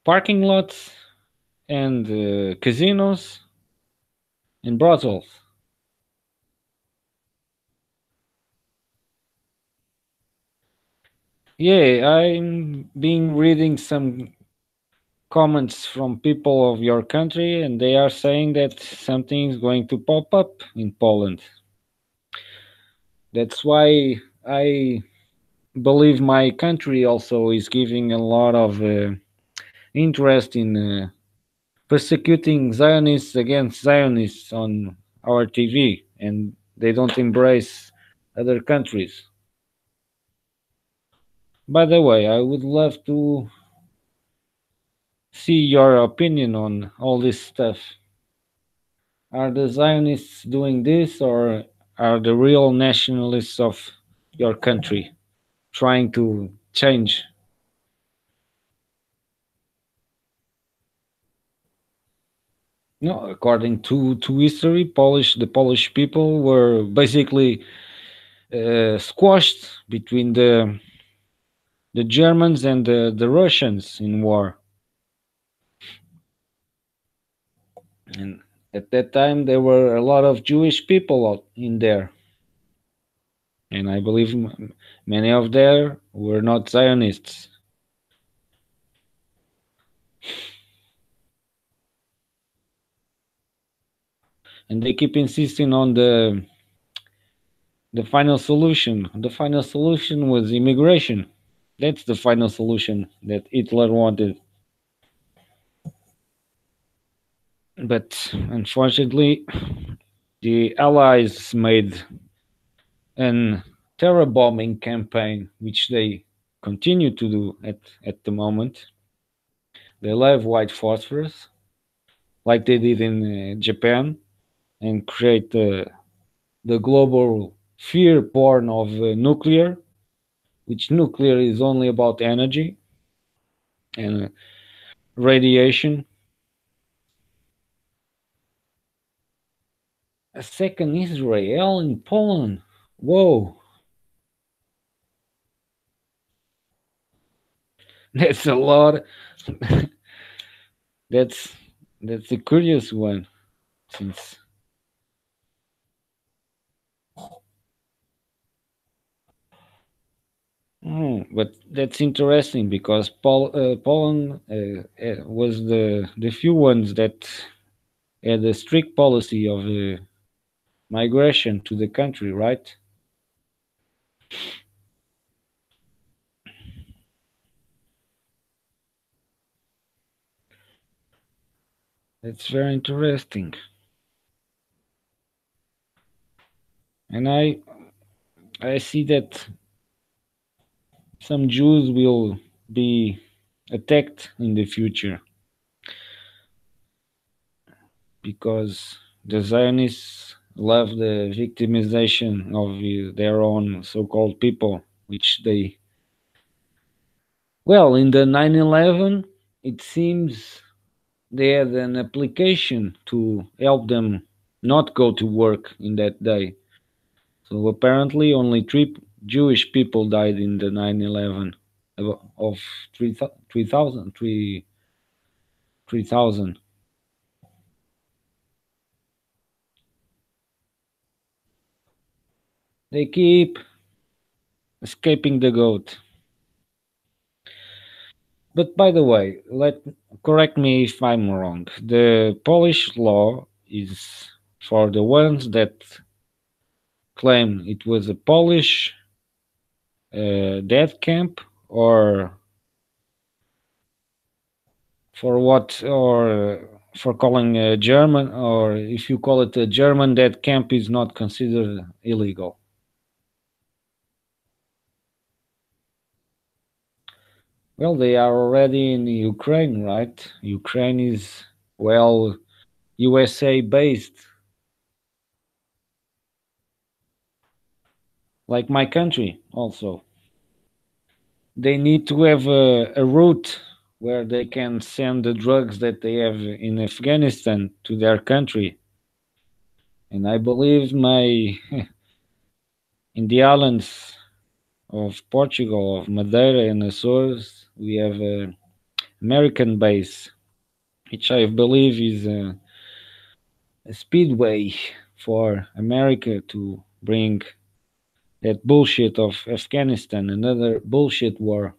parking lots and casinos and brothels. Yeah, I'm been reading some comments from people of your country, and they are saying that something is going to pop up in Poland. That's why I believe my country also is giving a lot of interest in persecuting Zionists against Zionists on our TV, and they don't embrace other countries. By the way, I would love to see your opinion on all this stuff. Are the Zionists doing this, or are the real nationalists of your country trying to change? No, according to history, the Polish people were basically squashed between the Germans and the Russians in war. And at that time, there were a lot of Jewish people out in there, and I believe many of them were not Zionists. And they keep insisting on the final solution. The final solution was immigration. That's the final solution that Hitler wanted. But unfortunately, the Allies made an terror bombing campaign, which they continue to do at the moment. They love white phosphorus, like they did in Japan, and create the global fear porn of nuclear, which nuclear is only about energy and radiation. A second Israel in Poland. Whoa, that's a lot. that's that's a curious one, since but that's interesting because Poland was the few ones that had a strict policy of migration to the country, right? That's very interesting, and I see that some Jews will be attacked in the future. because the Zionists love the victimization of their own so-called people, which they, well, in the 9/11, it seems they had an application to help them not go to work in that day. So apparently, only three Jewish people died in the 9/11 of 3,000. 3,000. They keep escaping the goat. But by the way, let correct me if I'm wrong. The Polish law is for the ones that claim it was a Polish death camp, or for what, or for calling a German, or if you call it a German death camp, is not considered illegal. Well, they are already in Ukraine, right? Ukraine is, well, USA based, like my country also. They need to have a route where they can send the drugs that they have in Afghanistan to their country. And I believe my in the islands of Portugal, of Madeira and Azores, we have a American base, which I believe is a speedway for America to bring that bullshit of Afghanistan, another bullshit war.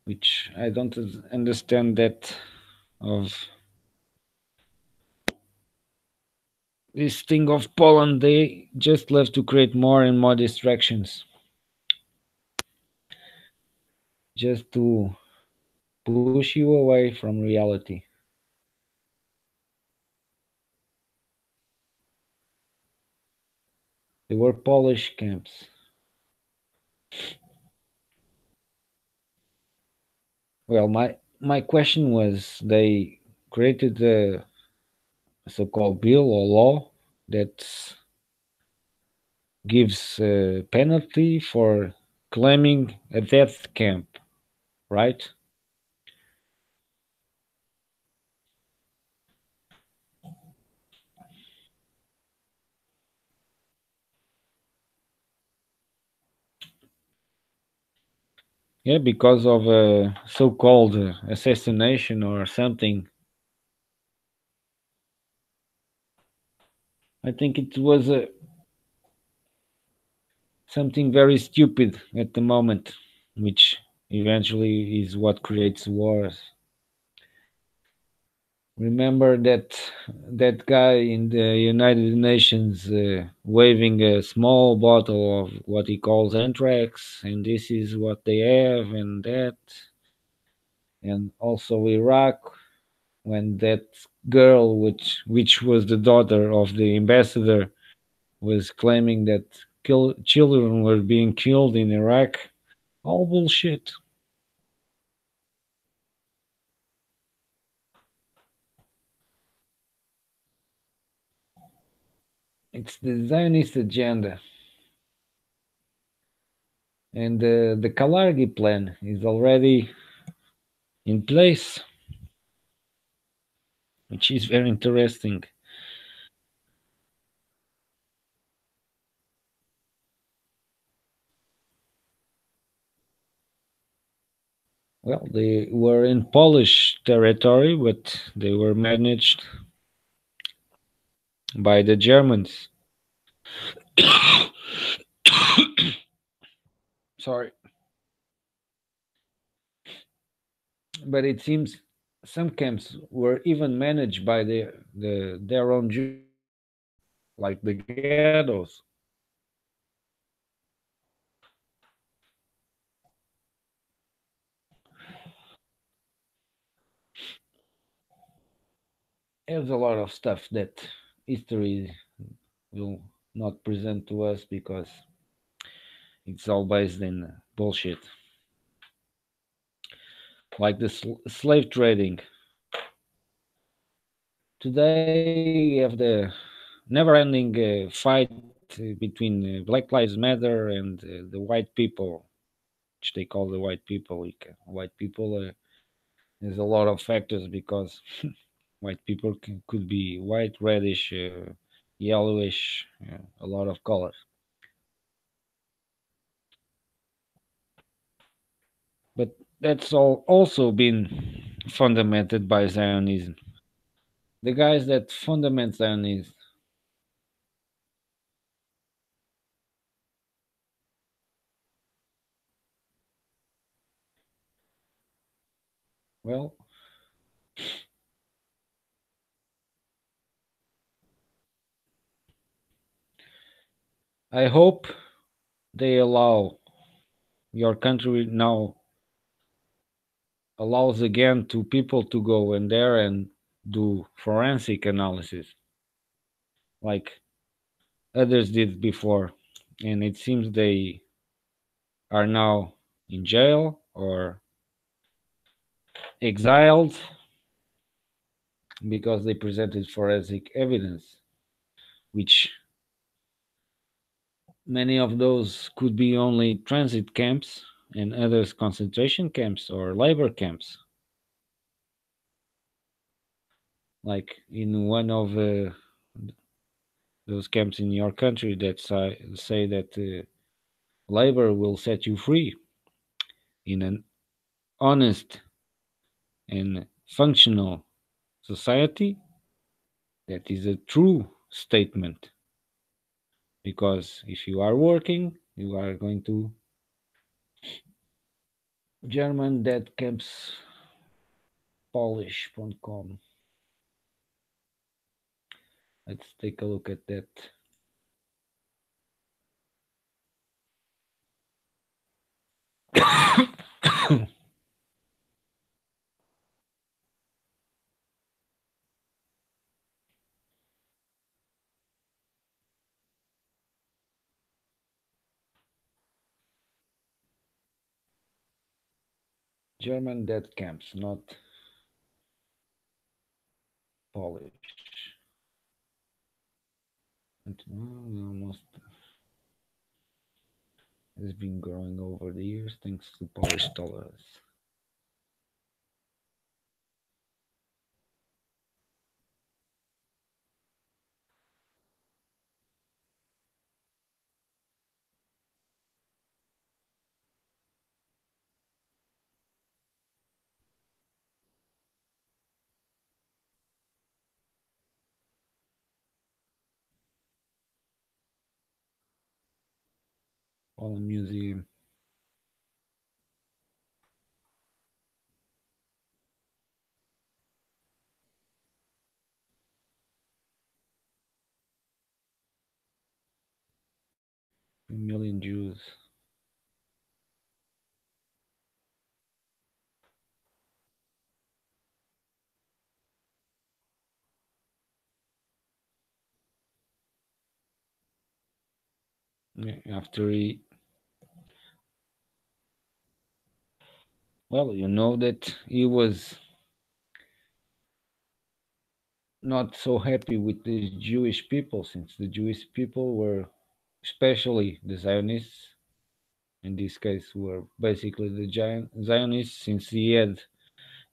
Which I don't understand that of this thing of Poland. They just love to create more and more distractions, just to push you away from reality. They were Polish camps. Well, my question was, they created a so-called bill or law that gives a penalty for claiming a death camp, right? Yeah, because of a so-called assassination or something. I think it was something very stupid at the moment, which eventually is what creates wars. Remember that guy in the United Nations waving a small bottle of what he calls anthrax, and this is what they have, and that, and also Iraq, when that girl, which was the daughter of the ambassador, was claiming that children were being killed in Iraq. All bullshit. It's the Zionist agenda. And the Kalargi plan is already in place, which is very interesting. Well, they were in Polish territory, but they were managed by the Germans. Sorry. But it seems some camps were even managed by their own Jews, like the ghettos. There's a lot of stuff that history will not present to us because it's all based in bullshit. Like the slave trading. Today we have the never-ending fight between Black Lives Matter and the white people, which they call the white people. White people there's a lot of factors because white people could be white, reddish, yellowish, a lot of colors. But that's all also been fundamented by Zionism. The guys that fundament Zionism, well, I hope they allow your country now allows again to people to go in there and do forensic analysis like others did before, and it seems they are now in jail or exiled because they presented forensic evidence, which many of those could be only transit camps and others concentration camps or labor camps. Like in one of those camps in your country that say that labor will set you free in an honest and functional society, that is a true statement. Because if you are working, you are going to German dead camps Polish.com. Let's take a look at that. German dead camps, not Polish. And, almost has been growing over the years thanks to Polish dollars. Poland Museum. A million Jews. After he, well, you know that he was not so happy with the Jewish people, since the Jewish people were, especially the Zionists, in this case, were basically the Zionists, since he had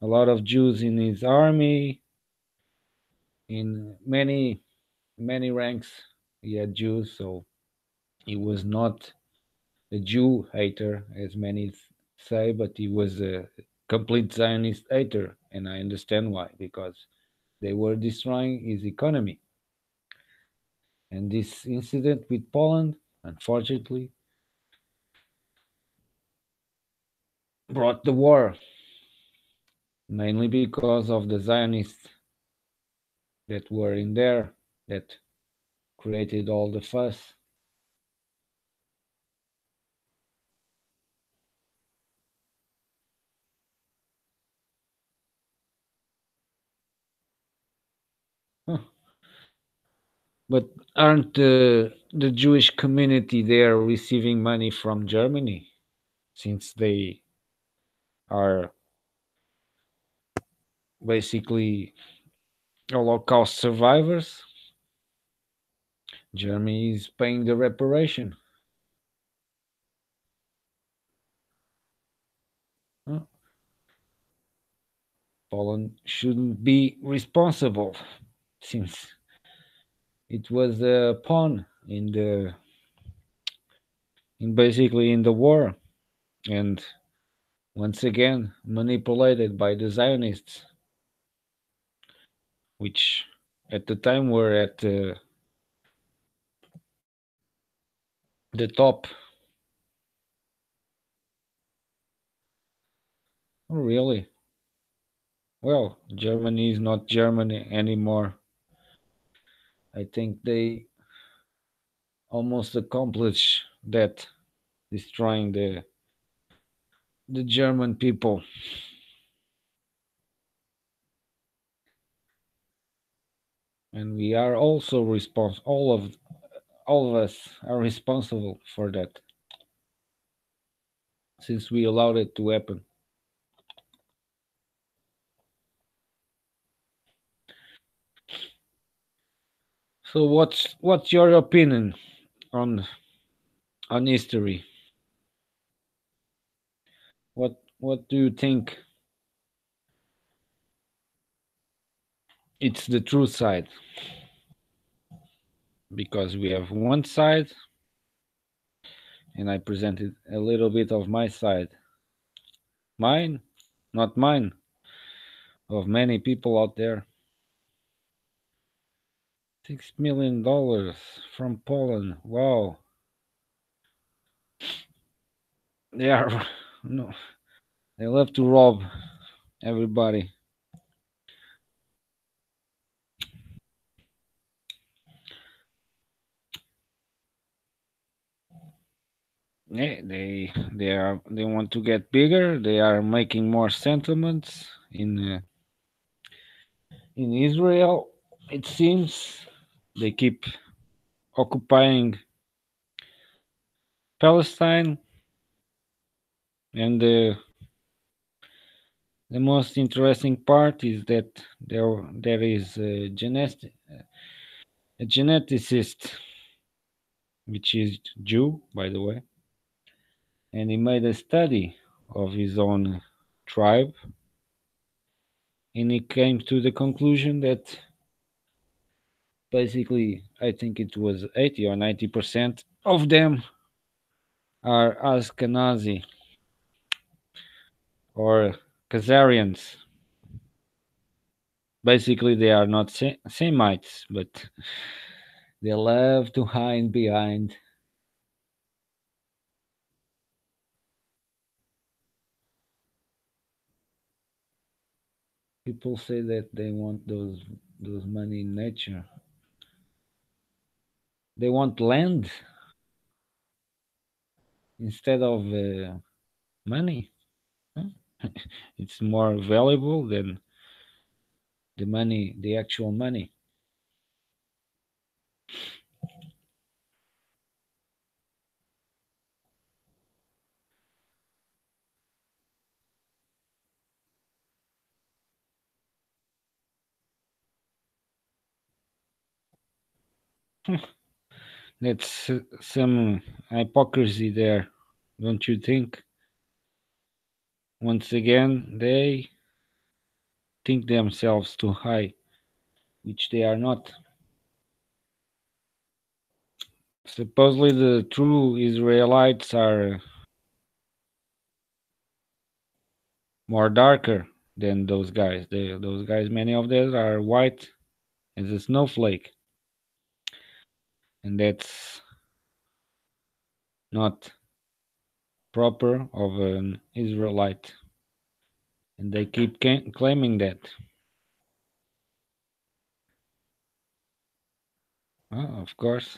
a lot of Jews in his army, in many ranks. He had Jews, so he was not a Jew hater, as many say, but he was a complete Zionist hater, and I understand why, because they were destroying his economy. And this incident with Poland, unfortunately, brought the war, mainly because of the Zionists that were in there that created all the fuss. Huh. But aren't the Jewish community there receiving money from Germany since they are basically Holocaust survivors? Germany is paying the reparation. Huh? Poland shouldn't be responsible since it was a pawn in basically in the war, and once again manipulated by the Zionists, which at the time were at the top. Oh, really? Well, Germany is not Germany anymore. I think they almost accomplished that, destroying the German people, and we are also responsible. All of us are responsible for that, since we allowed it to happen. So, what's your opinion on history? What do you think it's the true side? Because we have one side, and I presented a little bit of my side. Mine, not mine, of many people out there. $6 million from Poland. Wow, they are no, they love to rob everybody. Yeah, they want to get bigger. They are making more settlements in Israel. It seems they keep occupying Palestine, and the most interesting part is that there is a geneticist, which is Jew, by the way, and he made a study of his own tribe, and he came to the conclusion that basically, I think it was 80 or 90% of them are Ashkenazi or Khazarians. Basically, they are not Semites, but they love to hide behind. People say that they want those money in nature. They want land instead of money. Huh? It's more valuable than the money, the actual money. That's some hypocrisy there, don't you think? Once again, they think themselves too high, which they are not. Supposedly, the true Israelites are more darker than those guys. Those guys, many of them are white as a snowflake, and that's not proper of an Israelite. And they keep claiming that. Of course,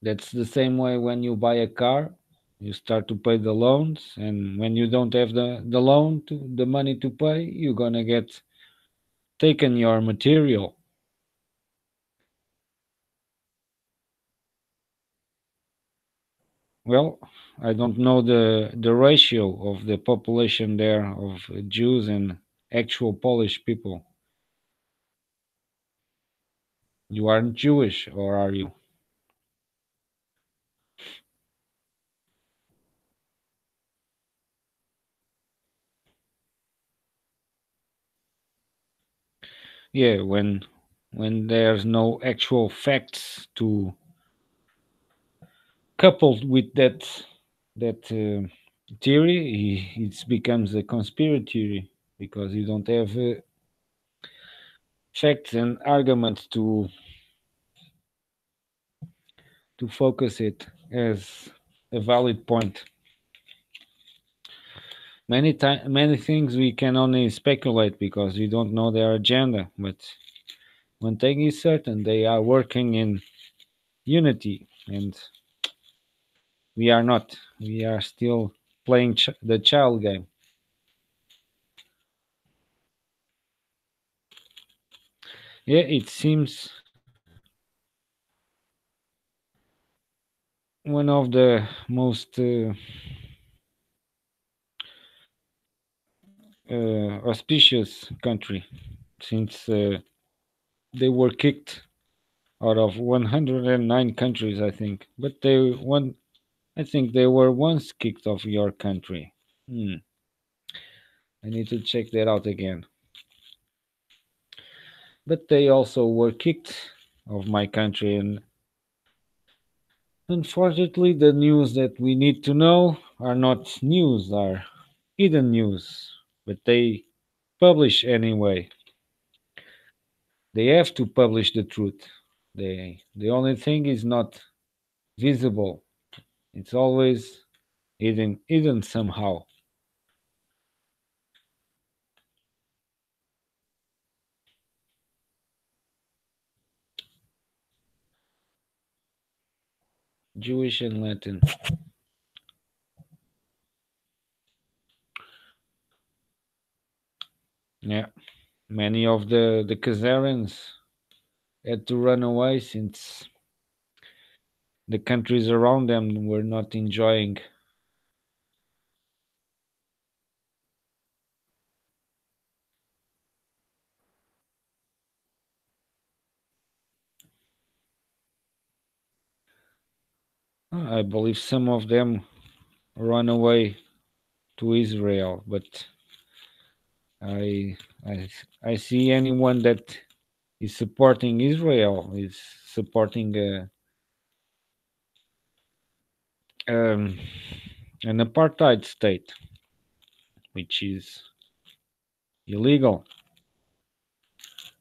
that's the same way when you buy a car. You start to pay the loans, and when you don't have the loan to the money to pay, you're gonna get taken your material. Well, I don't know the ratio of the population there of Jews and actual Polish people. You aren't Jewish, or are you? Yeah, when there's no actual facts to coupled with that theory, it becomes a conspiracy theory because you don't have facts and arguments to focus it as a valid point. Many things we can only speculate because we don't know their agenda. But one thing is certain: they are working in unity, and we are not. We are still playing the child game. Yeah, it seems one of the most auspicious country since they were kicked out of 109 countries, I think. But I think they were once kicked off your country. I need to check that out again. But they also were kicked of my country, and unfortunately, the news that we need to know are not news, are hidden news. But they publish anyway. They have to publish the truth. The only thing is not visible. It's always hidden somehow. Jewish and Latin. Yeah, many of the Khazarians had to run away since the countries around them were not enjoying. I believe some of them run away to Israel, but I I I see anyone that is supporting Israel is supporting um, an apartheid state, which is illegal.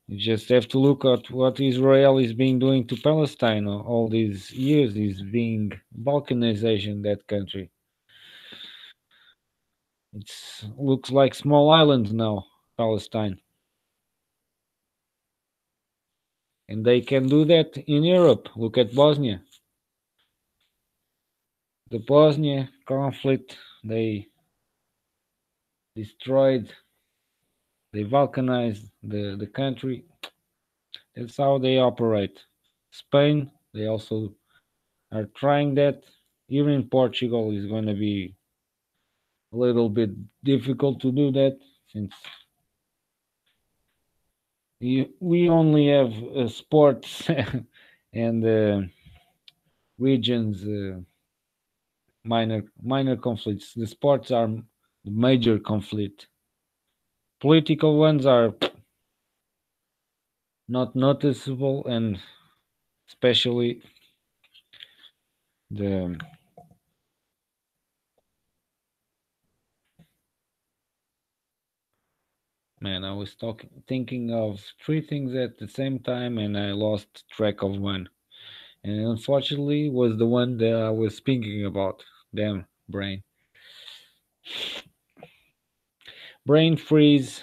You just have to look at what Israel is being doing to Palestine all these years. Is being balkanization that country. It looks like small islands now, Palestine, and they can do that in Europe. Look at Bosnia. The Bosnia conflict, they destroyed, they balkanized the country. That's how they operate. Spain, they also are trying that. Here in Portugal is going to be a little bit difficult to do that since we only have sports and regions minor conflicts. The sports are the major conflict. Political ones are not noticeable, and especially the man. I was talking thinking of three things at the same time, and I lost track of one. And unfortunately, was the one that I was thinking about. Damn brain, brain freeze.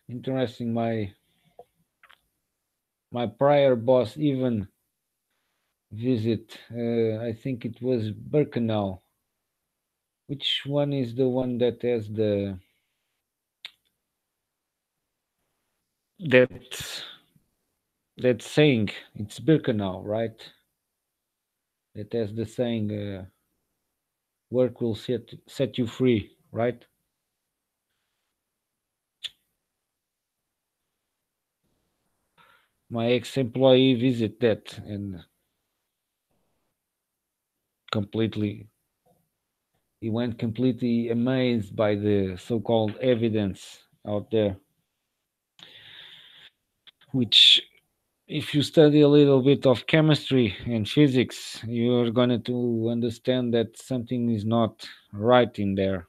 Interesting. My prior boss even visit. I think it was Birkenau. Which one is the one that has that that saying? It's Birkenau, right? That has the saying, "Work will set you free," right? My ex-employee visit that and completely he went completely amazed by the so-called evidence out there, which if you study a little bit of chemistry and physics, you're going to understand that something is not right in there.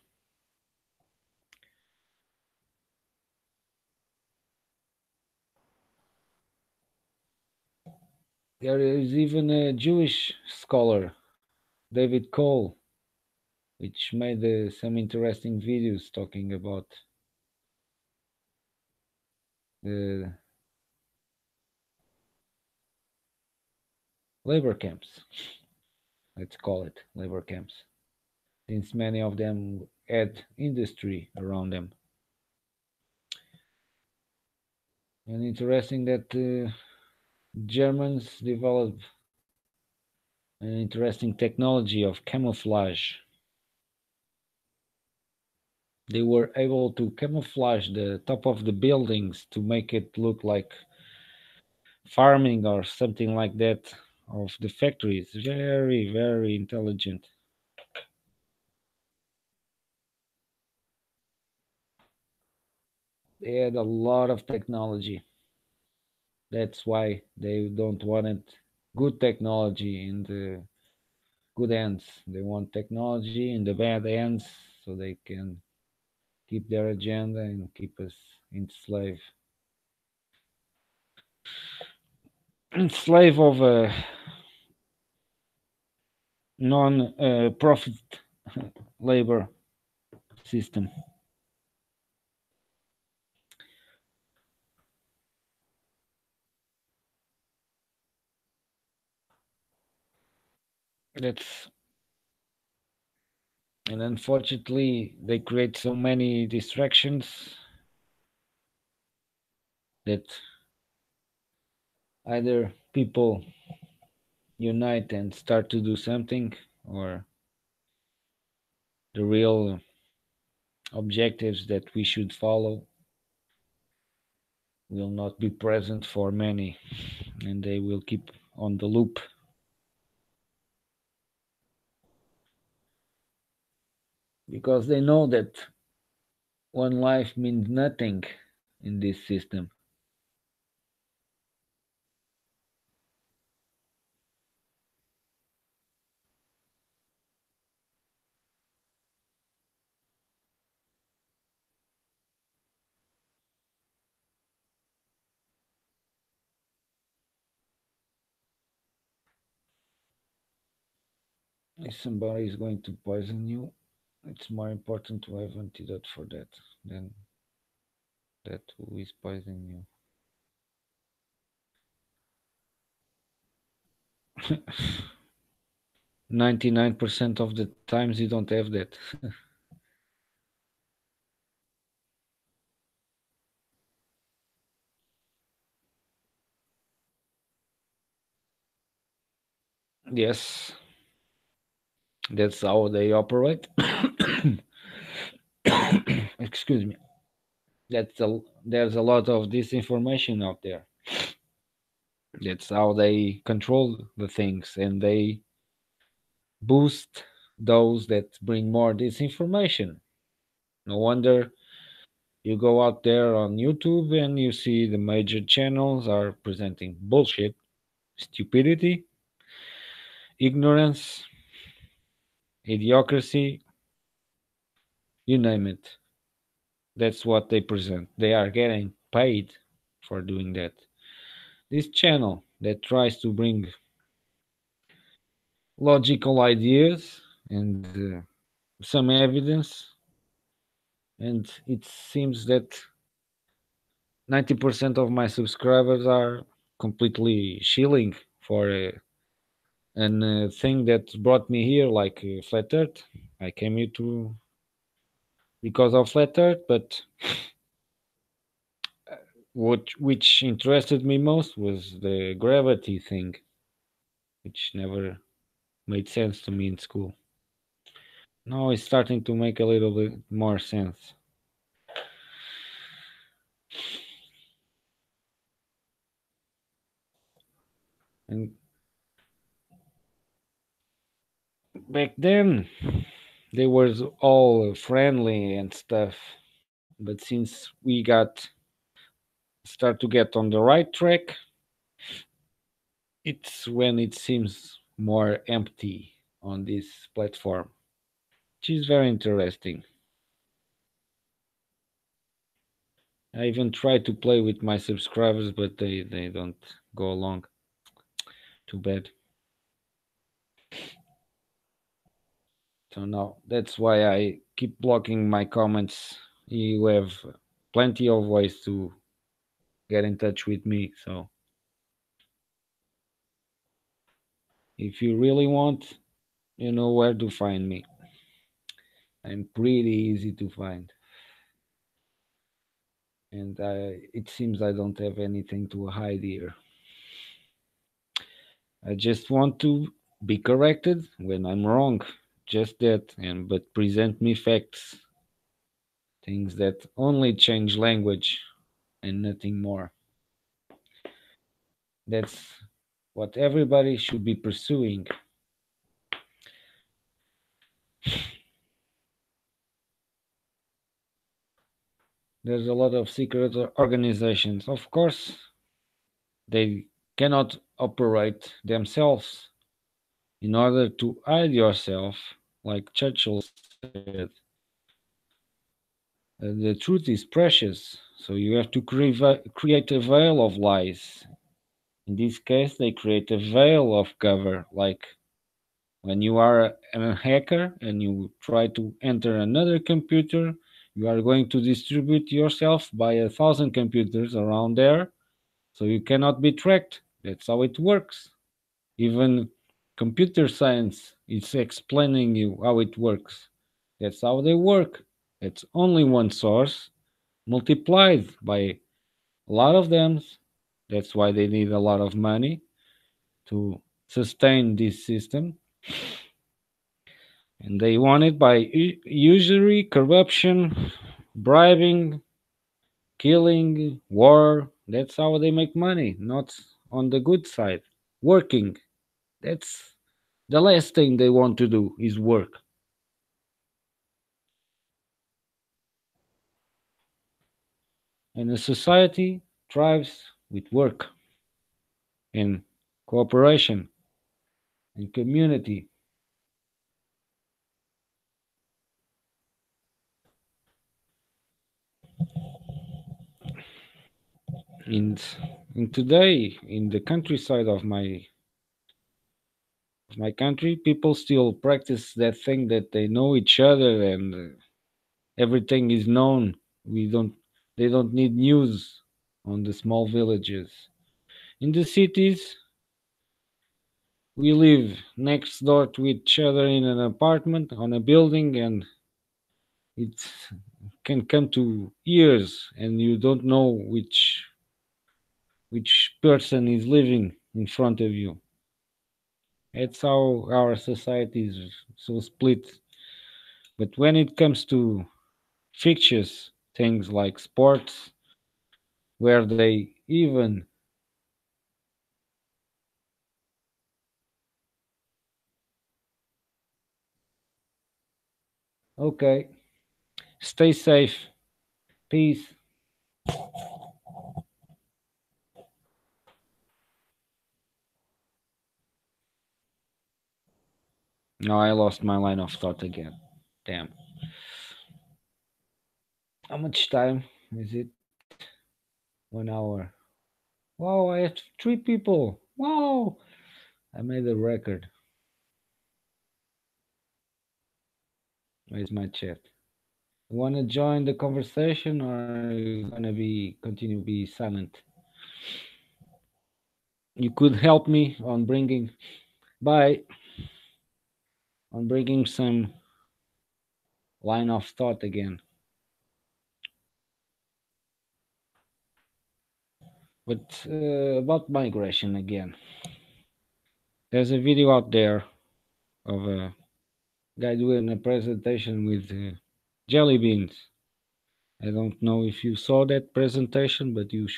There is even a Jewish scholar, David Cole, which made some interesting videos talking about the labor camps. Let's call it labor camps, since many of them had industry around them. And interesting that Germans developed an interesting technology of camouflage. They were able to camouflage the top of the buildings to make it look like farming or something like that of the factories. Very, very intelligent. They had a lot of technology. That's why they don't want it good technology in the good hands. They want technology in the bad hands so they can keep their agenda and keep us enslaved. Enslaved of a non-profit labor system. That's and unfortunately they create so many distractions that either people unite and start to do something, or the real objectives that we should follow will not be present for many, and they will keep on the loop because they know that one life means nothing in this system. If somebody is going to poison you, it's more important to have antidote for that than that who is poisoning you. 99% of the times you don't have that. Yes, that's how they operate. Excuse me. There's a lot of disinformation out there. That's how they control the things, and they boost those that bring more disinformation. No wonder you go out there on YouTube and you see the major channels are presenting bullshit, stupidity, ignorance, idiocracy, you name it. That's what they present. They are getting paid for doing that. This channel that tries to bring logical ideas and some evidence, and it seems that 90% of my subscribers are completely shilling for And thing that brought me here, like flat Earth, I came here to because of flat Earth. But what which interested me most was the gravity thing, which never made sense to me in school. Now it's starting to make a little bit more sense. And back then, they were all friendly and stuff. But since we got start to get on the right track, it's when it seems more empty on this platform, which is very interesting. I even try to play with my subscribers, but they don't go along. Too bad. So now that's why I keep blocking my comments. You have plenty of ways to get in touch with me. So if you really want, you know where to find me. I'm pretty easy to find. And it seems I don't have anything to hide here. I just want to be corrected when I'm wrong. Just that, and but present me facts, things that only change language and nothing more. That's what everybody should be pursuing. There's a lot of secret organizations. Of course, they cannot operate themselves in order to hide yourself, like Churchill said. The truth is precious, so you have to create a veil of lies. In this case, they create a veil of cover, like when you are a hacker and you try to enter another computer, you are going to distribute yourself by 1,000 computers around there, so you cannot be tracked. That's how it works. Even computer science is explaining you how it works. That's how they work. It's only one source multiplied by a lot of them. That's why they need a lot of money to sustain this system. And they want it by usury, corruption, bribing, killing, war. That's how they make money, not on the good side. Working. That's the last thing they want to do is work. And a society thrives with work and cooperation and community. And, and today, in the countryside of my country, people still practice that thing that they know each other and everything is known. We don't. They don't need news on the small villages. In the cities, we live next door to each other in an apartment on a building, and it can come to years, and you don't know which person is living in front of you. That's how our society is so split. But when it comes to fictitious things like sports, where they even okay, stay safe, peace. No, I lost my line of thought again. Damn. How much time is it? 1 hour. Wow, I have 3 people. Wow, I made a record. Where's my chat? You wanna join the conversation or are you gonna be continue be silent? You could help me on bringing. by on bringing some line of thought again. But about migration again, there's a video out there of a guy doing a presentation with jelly beans. I don't know if you saw that presentation, but you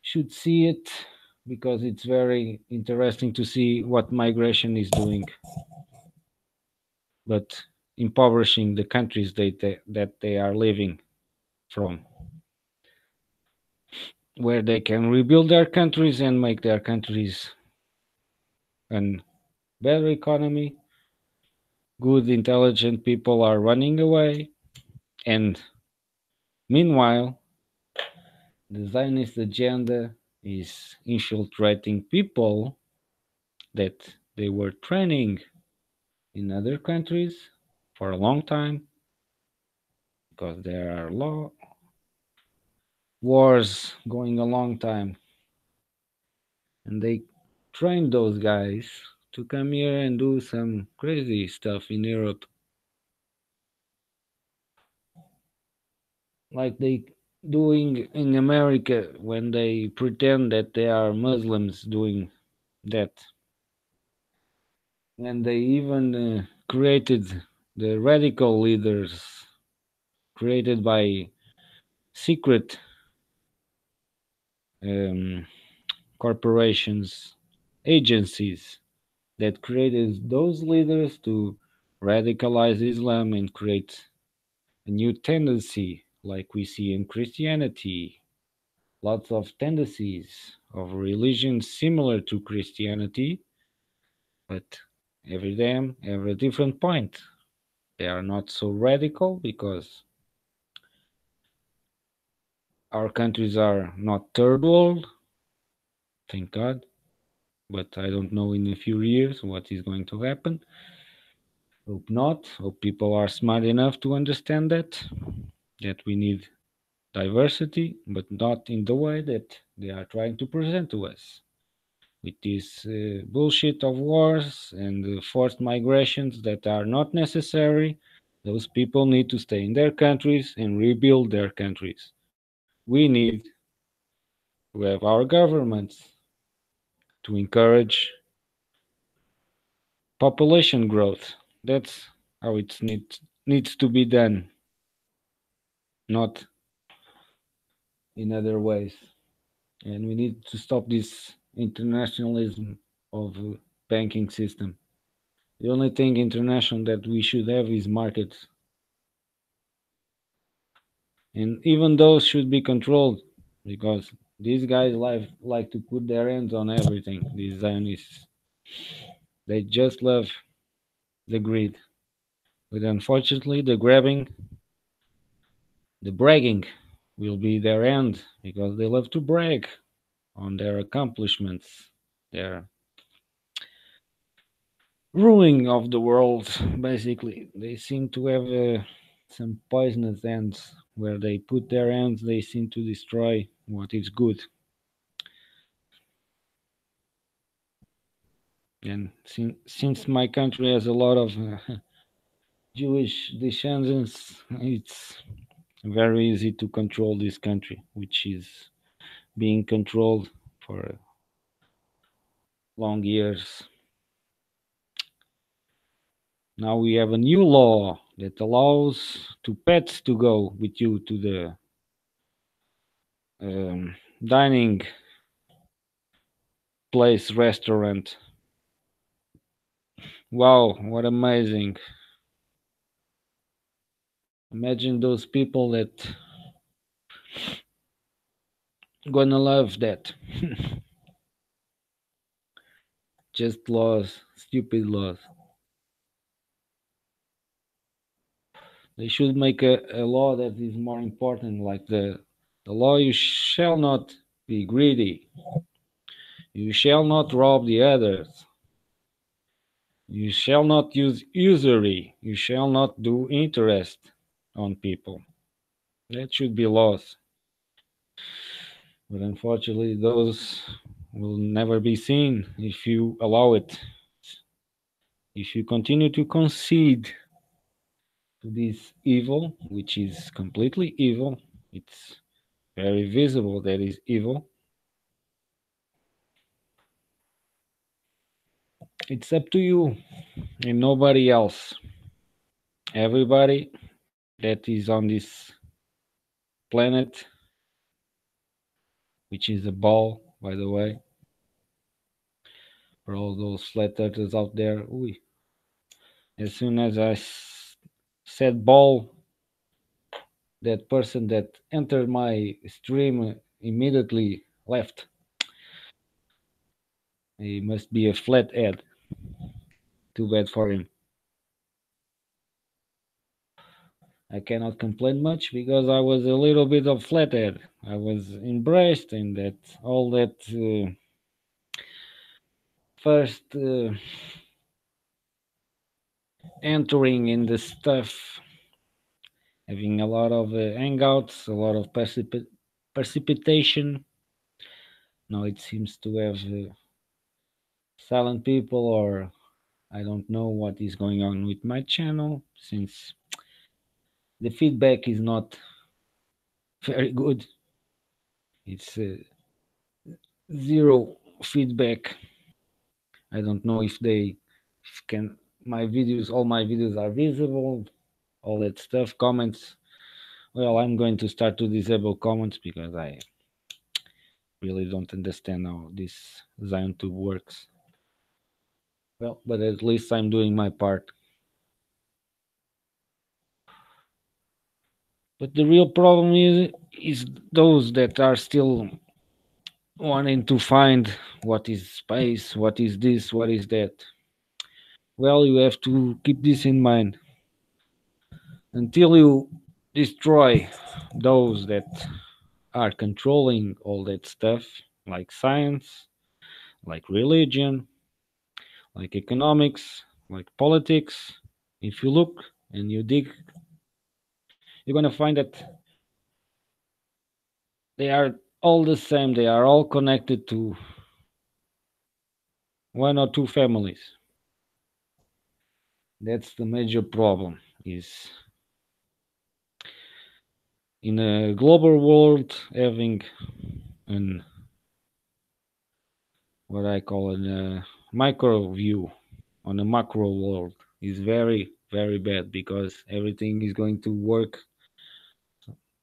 should see it because it's very interesting to see what migration is doing, but impoverishing the countries that they are living from, where they can rebuild their countries and make their countries an better economy. Good, intelligent people are running away, and meanwhile, the Zionist agenda is infiltrating people that they were training in other countries for a long time because there are wars going a long time, and they train those guys to come here and do some crazy stuff in Europe, like they doing in America when they pretend that they are Muslims doing that, and they even created the radical leaders created by secret um, corporations, agencies that created those leaders to radicalize Islam and create a new tendency like we see in Christianity. Lots of tendencies of religions similar to Christianity, but every them have a different point. They are not so radical because our countries are not third world, thank God. But I don't know in a few years what is going to happen. Hope not. Hope people are smart enough to understand that we need diversity, but not in the way that they are trying to present to us. With this bullshit of wars and forced migrations that are not necessary, those people need to stay in their countries and rebuild their countries. We need to have our governments to encourage population growth. That's how needs to be done, not in other ways. And we need to stop this internationalism of banking system. The only thing international that we should have is markets, and even those should be controlled because these guys like to put their hands on everything. These Zionists, they just love the greed, but unfortunately, the bragging will be their end because they love to brag on their accomplishments, their ruling of the world. Basically, they seem to have some poisonous ends. Where they put their hands, they seem to destroy what is good. And since my country has a lot of Jewish descendants, it's very easy to control this country, which is being controlled for long years. Now we have a new law that allows to pets to go with you to the dining place restaurant. Wow, what amazing. Imagine those people that gonna love that. Just laws, stupid laws. They should make a law that is more important, like the law you shall not be greedy. You shall not rob the others. You shall not use usury. You shall not do interest on people. That should be laws. But unfortunately, those will never be seen if you allow it. If you continue to concede to this evil, which is completely evil, it's very visible that is evil. It's up to you and nobody else. Everybody that is on this planet, which is a ball, by the way, for all those flat earthers out there. Ooh, as soon as said ball, that person that entered my stream immediately left. He must be a flathead. Too bad for him. I cannot complain much because I was a little bit of flathead. I was embraced in that all that first entering in the stuff, having a lot of hangouts, a lot of precipitation. Now it seems to have silent people, or I don't know what is going on with my channel since the feedback is not very good. It's zero feedback. I don't know if they can my videos, all my videos are visible, all that stuff, comments. Well, I'm going to start to disable comments because I really don't understand how this ZionTube works. Well, but at least I'm doing my part. But the real problem is those that are still wanting to find what is space, what is this, what is that. Well, you have to keep this in mind until you destroy those that are controlling all that stuff, like science, like religion, like economics, like politics. If you look and you dig, you're going to find that they are all the same. They are all connected to one or two families. That's the major problem. Is in a global world having an what I call a micro view on a macro world is very very bad because everything is going to work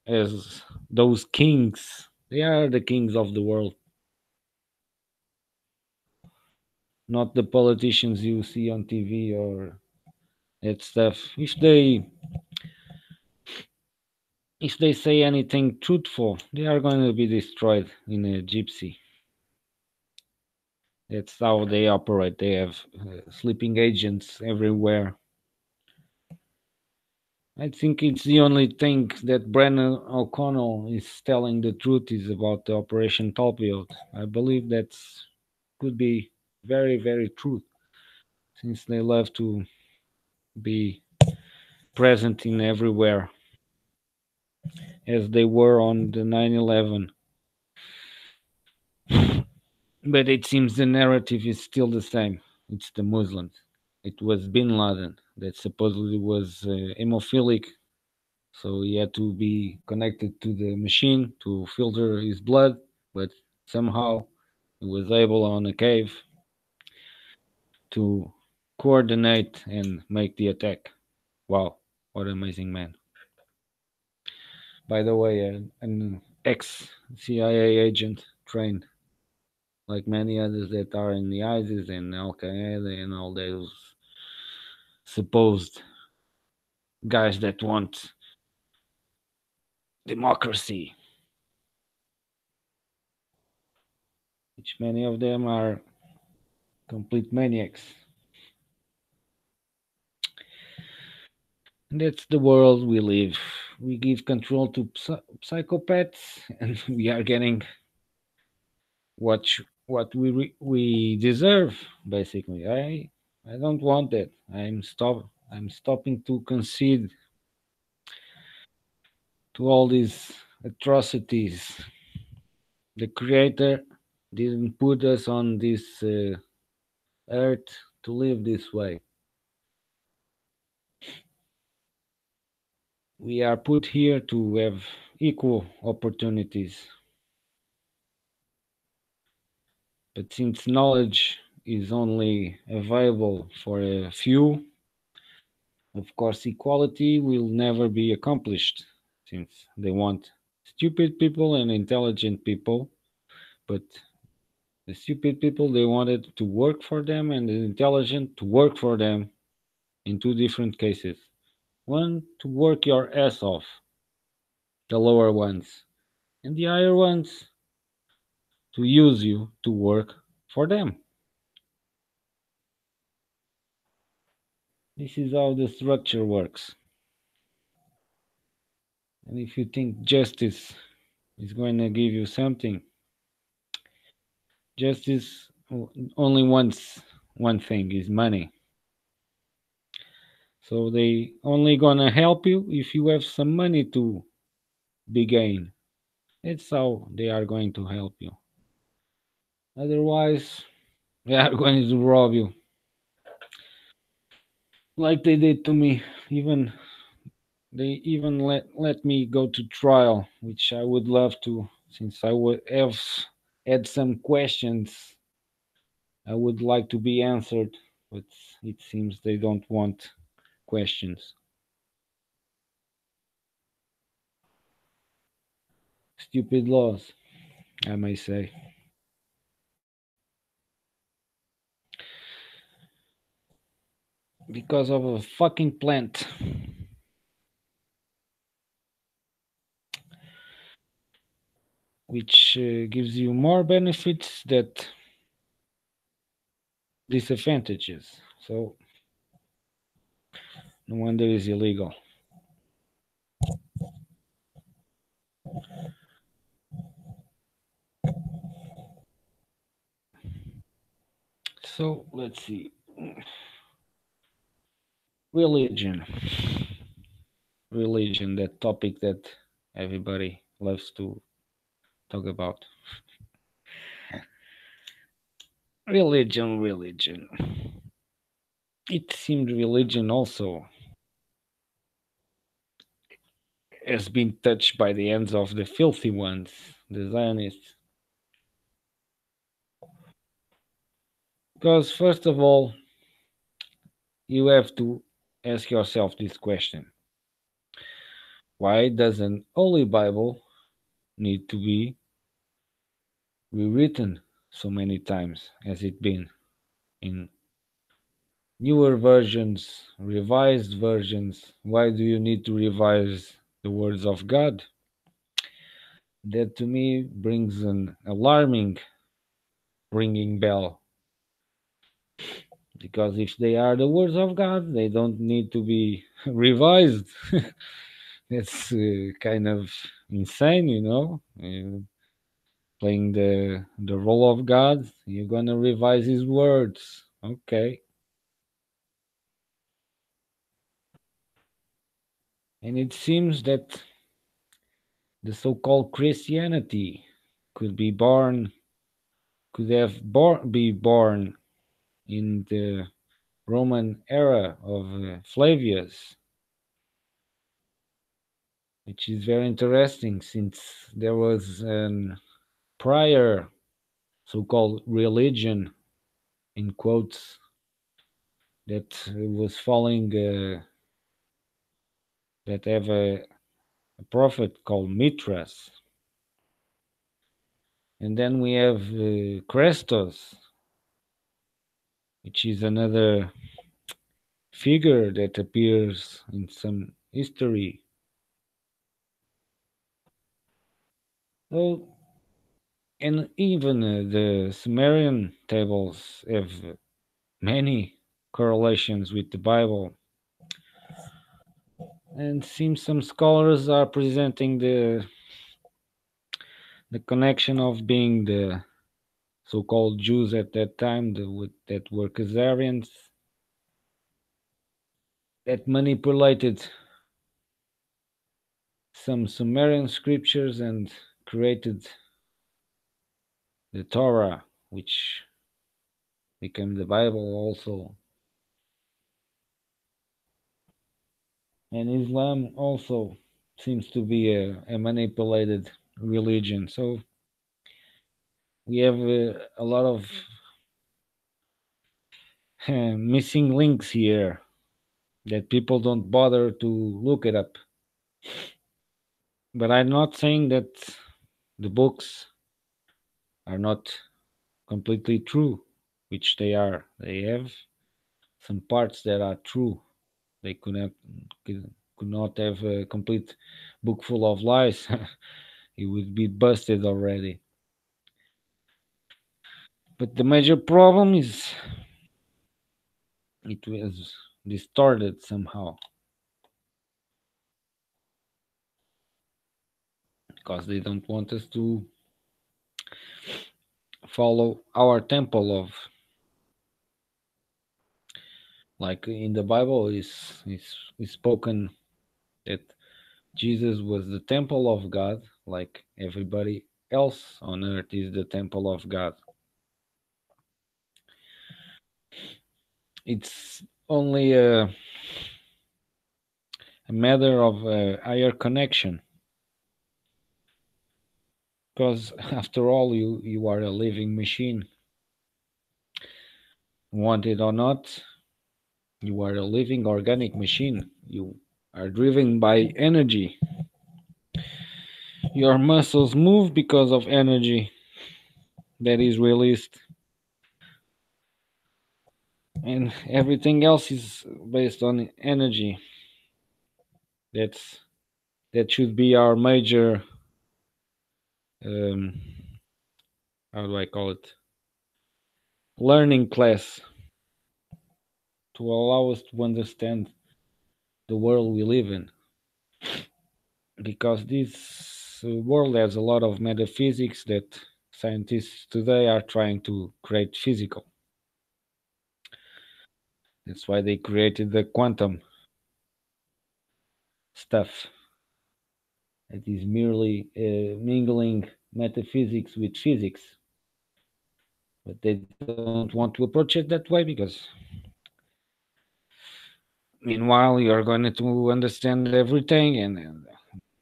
as those kings. They are the kings of the world, not the politicians you see on TV or that stuff. If they say anything truthful, they are going to be destroyed in a gypsy. That's how they operate. They have sleeping agents everywhere. I think it's the only thing that Brennan O'Connell is telling the truth is about the Operation Talpiot. I believe that's could be very, very true, since they love to be present in everywhere, as they were on the 9/11. But it seems the narrative is still the same. It's the Muslims. It was Bin Laden that supposedly was hemophilic, so he had to be connected to the machine to filter his blood, but somehow he was able on a cave to coordinate and make the attack. Wow, what an amazing man. By the way, an ex CIA agent trained like many others that are in the ISIS and Al Qaeda and all those supposed guys that want democracy, which many of them are complete maniacs. And that's the world we live. We give control to psychopaths, and we are getting what we deserve. Basically, I don't want that. I'm stopping to concede to all these atrocities. The creator didn't put us on this earth to live this way. We are put here to have equal opportunities. But since knowledge is only available for a few, of course, equality will never be accomplished since they want stupid people and intelligent people. But the stupid people, they wanted to work for them, and the intelligent to work for them in two different cases. One, to work your ass off, the lower ones, and the higher ones to use you to work for them. This is how the structure works. And if you think justice is going to give you something, justice only wants one thing is money. So they only gonna help you if you have some money to be gained. That's how they are going to help you. Otherwise, they are going to rob you, like they did to me. Even they even let me go to trial, which I would love to, since I would have had some questions I would like to be answered, but it seems they don't want questions. Stupid laws, I may say. Because of a fucking plant, which gives you more benefits than disadvantages. So, no wonder it's illegal. So, let's see. Religion. Religion, that topic that everybody loves to talk about. Religion. It seemed religion also has been touched by the hands of the filthy ones, the Zionists. Because, first of all, you have to ask yourself this question: why does an Holy Bible need to be rewritten so many times as it been in newer versions, revised versions? Why do you need to revise the words of God? That to me brings an alarming ringing bell, because if they are the words of God, they don't need to be revised. It's kind of insane, you know. Playing the role of God, you're gonna revise His words, okay? And it seems that the so-called Christianity could be born, could have be born in the Roman era of Flavius, which is very interesting since there was an prior so-called religion in quotes that was following that have a prophet called Mithras, and then we have Christos, which is another figure that appears in some history. So, and even the Sumerian tables have many correlations with the Bible, and seems some scholars are presenting the connection of being the so-called Jews at that time, that were Khazarians, that manipulated some Sumerian scriptures and created the Torah, which became the Bible also, and Islam also seems to be a manipulated religion. So we have a lot of missing links here that people don't bother to look it up. But I'm not saying that the books are not completely true, which they are. They have some parts that are true. They could not have a complete book full of lies. It would be busted already. But the major problem is it was distorted somehow because they don't want us to follow our temple of, like in the Bible is spoken that Jesus was the temple of God, like everybody else on earth is the temple of God. It's only a matter of higher connection, because after all, you are a living machine. Want it or not, you are a living organic machine. You are driven by energy. Your muscles move because of energy that is released, and everything else is based on energy. That's that should be our major um, how do I call it, learning class, to allow us to understand the world we live in, because this world has a lot of metaphysics that scientists today are trying to create physical. That's why they created the quantum stuff. It is merely mingling metaphysics with physics, but they don't want to approach it that way because meanwhile you're going to understand everything, and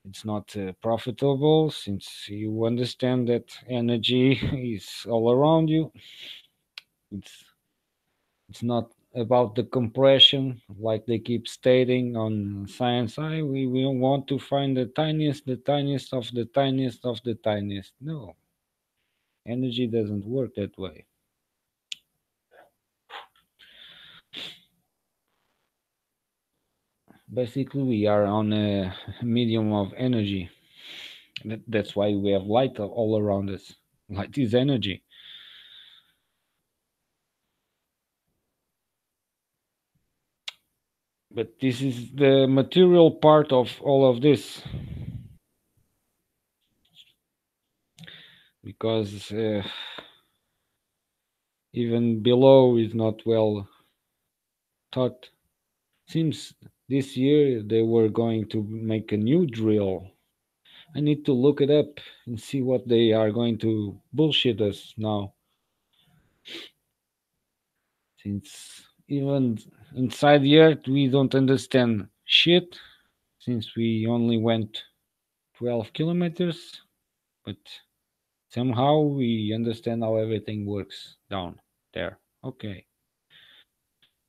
it's not profitable since you understand that energy is all around you. It's it's not about the compression like they keep stating on science. We want to find the tiniest of the tiniest of the tiniest. No, energy doesn't work that way. Basically, we are on a medium of energy. That's why we have light all around us. Light is energy. But this is the material part of all of this, because even below is not well taught. Seems this year they were going to make a new drill. I need to look it up and see what they are going to bullshit us now. Since even inside the earth we don't understand shit, since we only went 12 kilometers, but somehow we understand how everything works down there. Okay.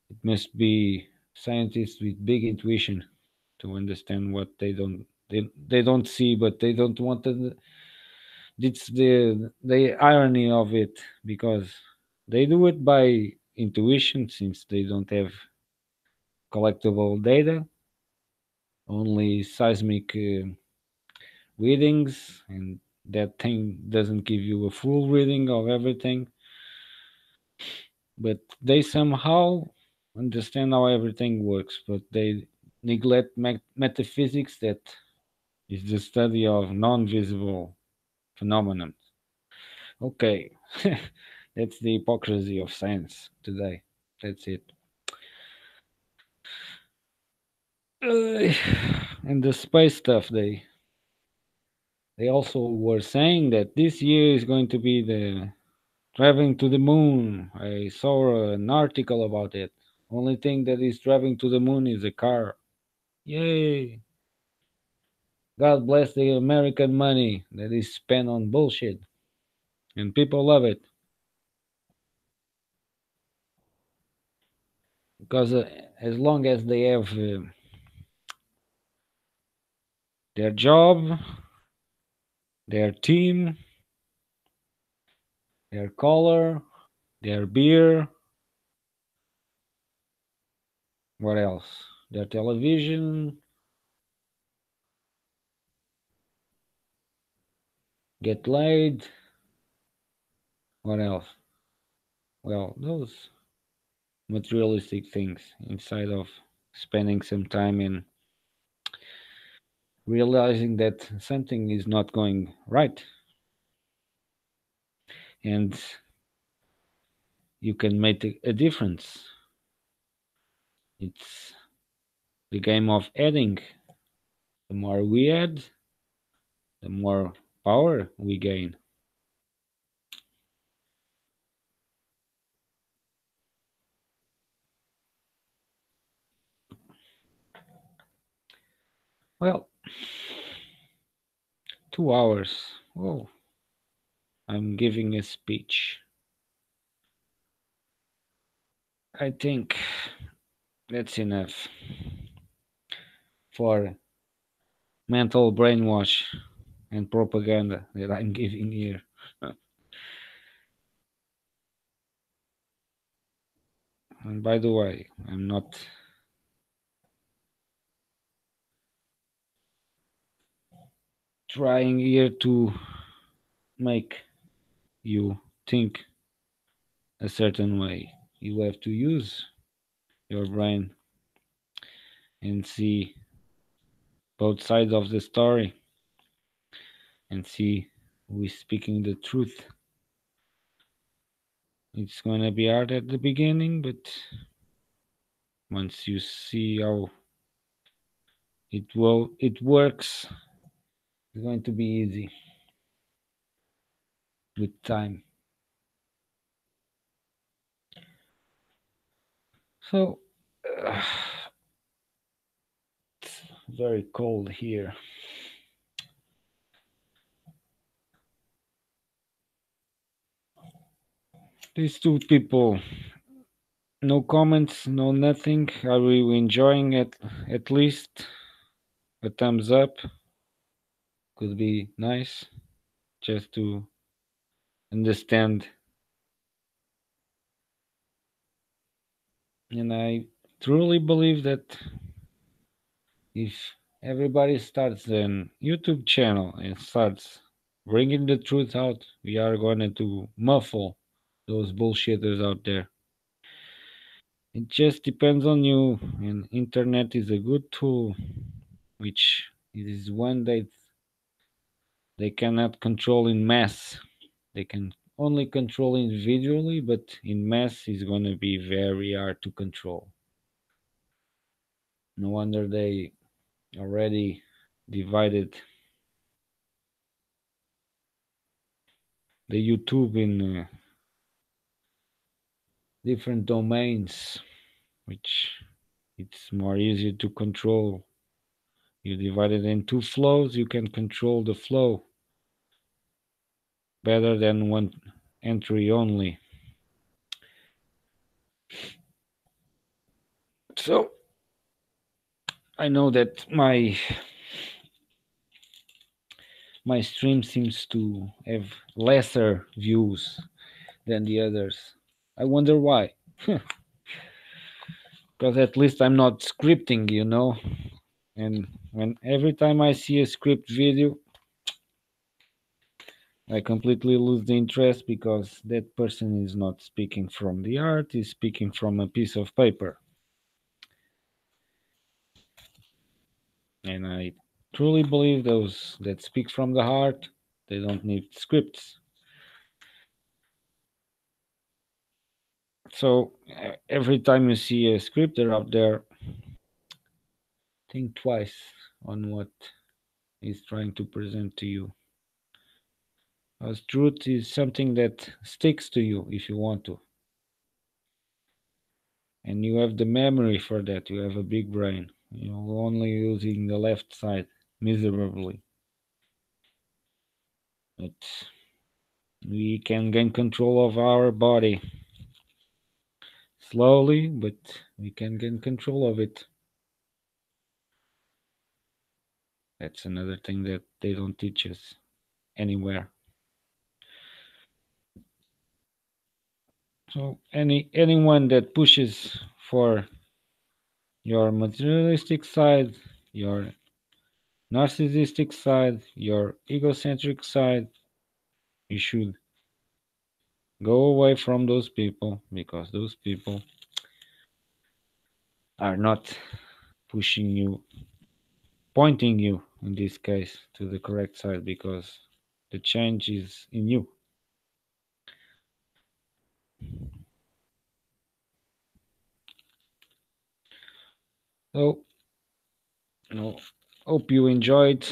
It must be scientists with big intuition to understand what they don't see, but they don't want to. It's the irony of it, because they do it by intuition since they don't have collectible data, only seismic readings, and that thing doesn't give you a full reading of everything. But they somehow understand how everything works, but they neglect metaphysics, that is the study of non-visible phenomena. Okay, that's the hypocrisy of science today. That's it. And the space stuff, they also were saying that this year is going to be Traveling to the moon. I saw an article about it. Only thing that is traveling to the moon is a car. Yay! God bless the American money that is spent on bullshit. And people love it. Because as long as they have their job, their team, their color, their beer, what else? Their television, get laid, what else? Well, those materialistic things inside of spending some time in realizing that something is not going right and you can make a difference. It's the game of adding. The more we add, the more power we gain. Well, 2 hours. Oh, I'm giving a speech. I think that's enough for mental brainwash and propaganda that I'm giving here. And by the way, I'm not trying here to make you think a certain way. You have to use your brain and see both sides of the story and see who is speaking the truth. It's gonna be hard at the beginning, but once you see how it works, it's going to be easy with time. So it's very cold here. These two people, no comments, no nothing. Are we enjoying it? At least a thumbs up could be nice, just to understand. And I truly believe that if everybody starts an YouTube channel and starts bringing the truth out, we are going to muffle those bullshitters out there. It just depends on you, and internet is a good tool, which is one that they cannot control in mass. They can only control individually, but in mass is going to be very hard to control. No wonder they already divided the YouTube in different domains, which it's more easier to control. You divide it in two flows, you can control the flow better than one entry only. So I know that my stream seems to have lesser views than the others. I wonder why. Because at least I'm not scripting, And when every time I see a script video, I completely lose the interest because that person is not speaking from the art, is speaking from a piece of paper. And I truly believe those that speak from the heart, they don't need scripts. So every time you see a scripter out there, think twice on what he's trying to present to you. As truth is something that sticks to you if you want to, and you have the memory for that. You have a big brain. You're only using the left side miserably. But we can gain control of our body slowly, but we can gain control of it. That's another thing that they don't teach us anywhere. So anyone that pushes for your materialistic side, your narcissistic side, your egocentric side, you should go away from those people because those people are not pushing you, pointing you in this case to the correct side because the change is in you. So, you know, hope you enjoyed.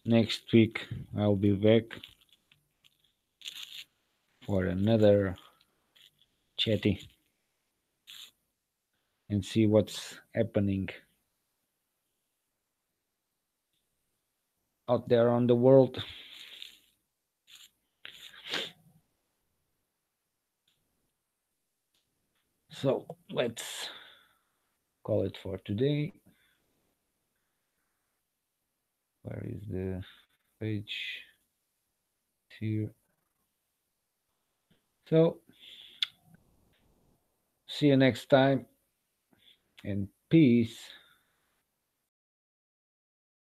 Next week I'll be back for another chatty and see what's happening out there on the world. So let's call it for today. Where is the page? Here. So see you next time and peace.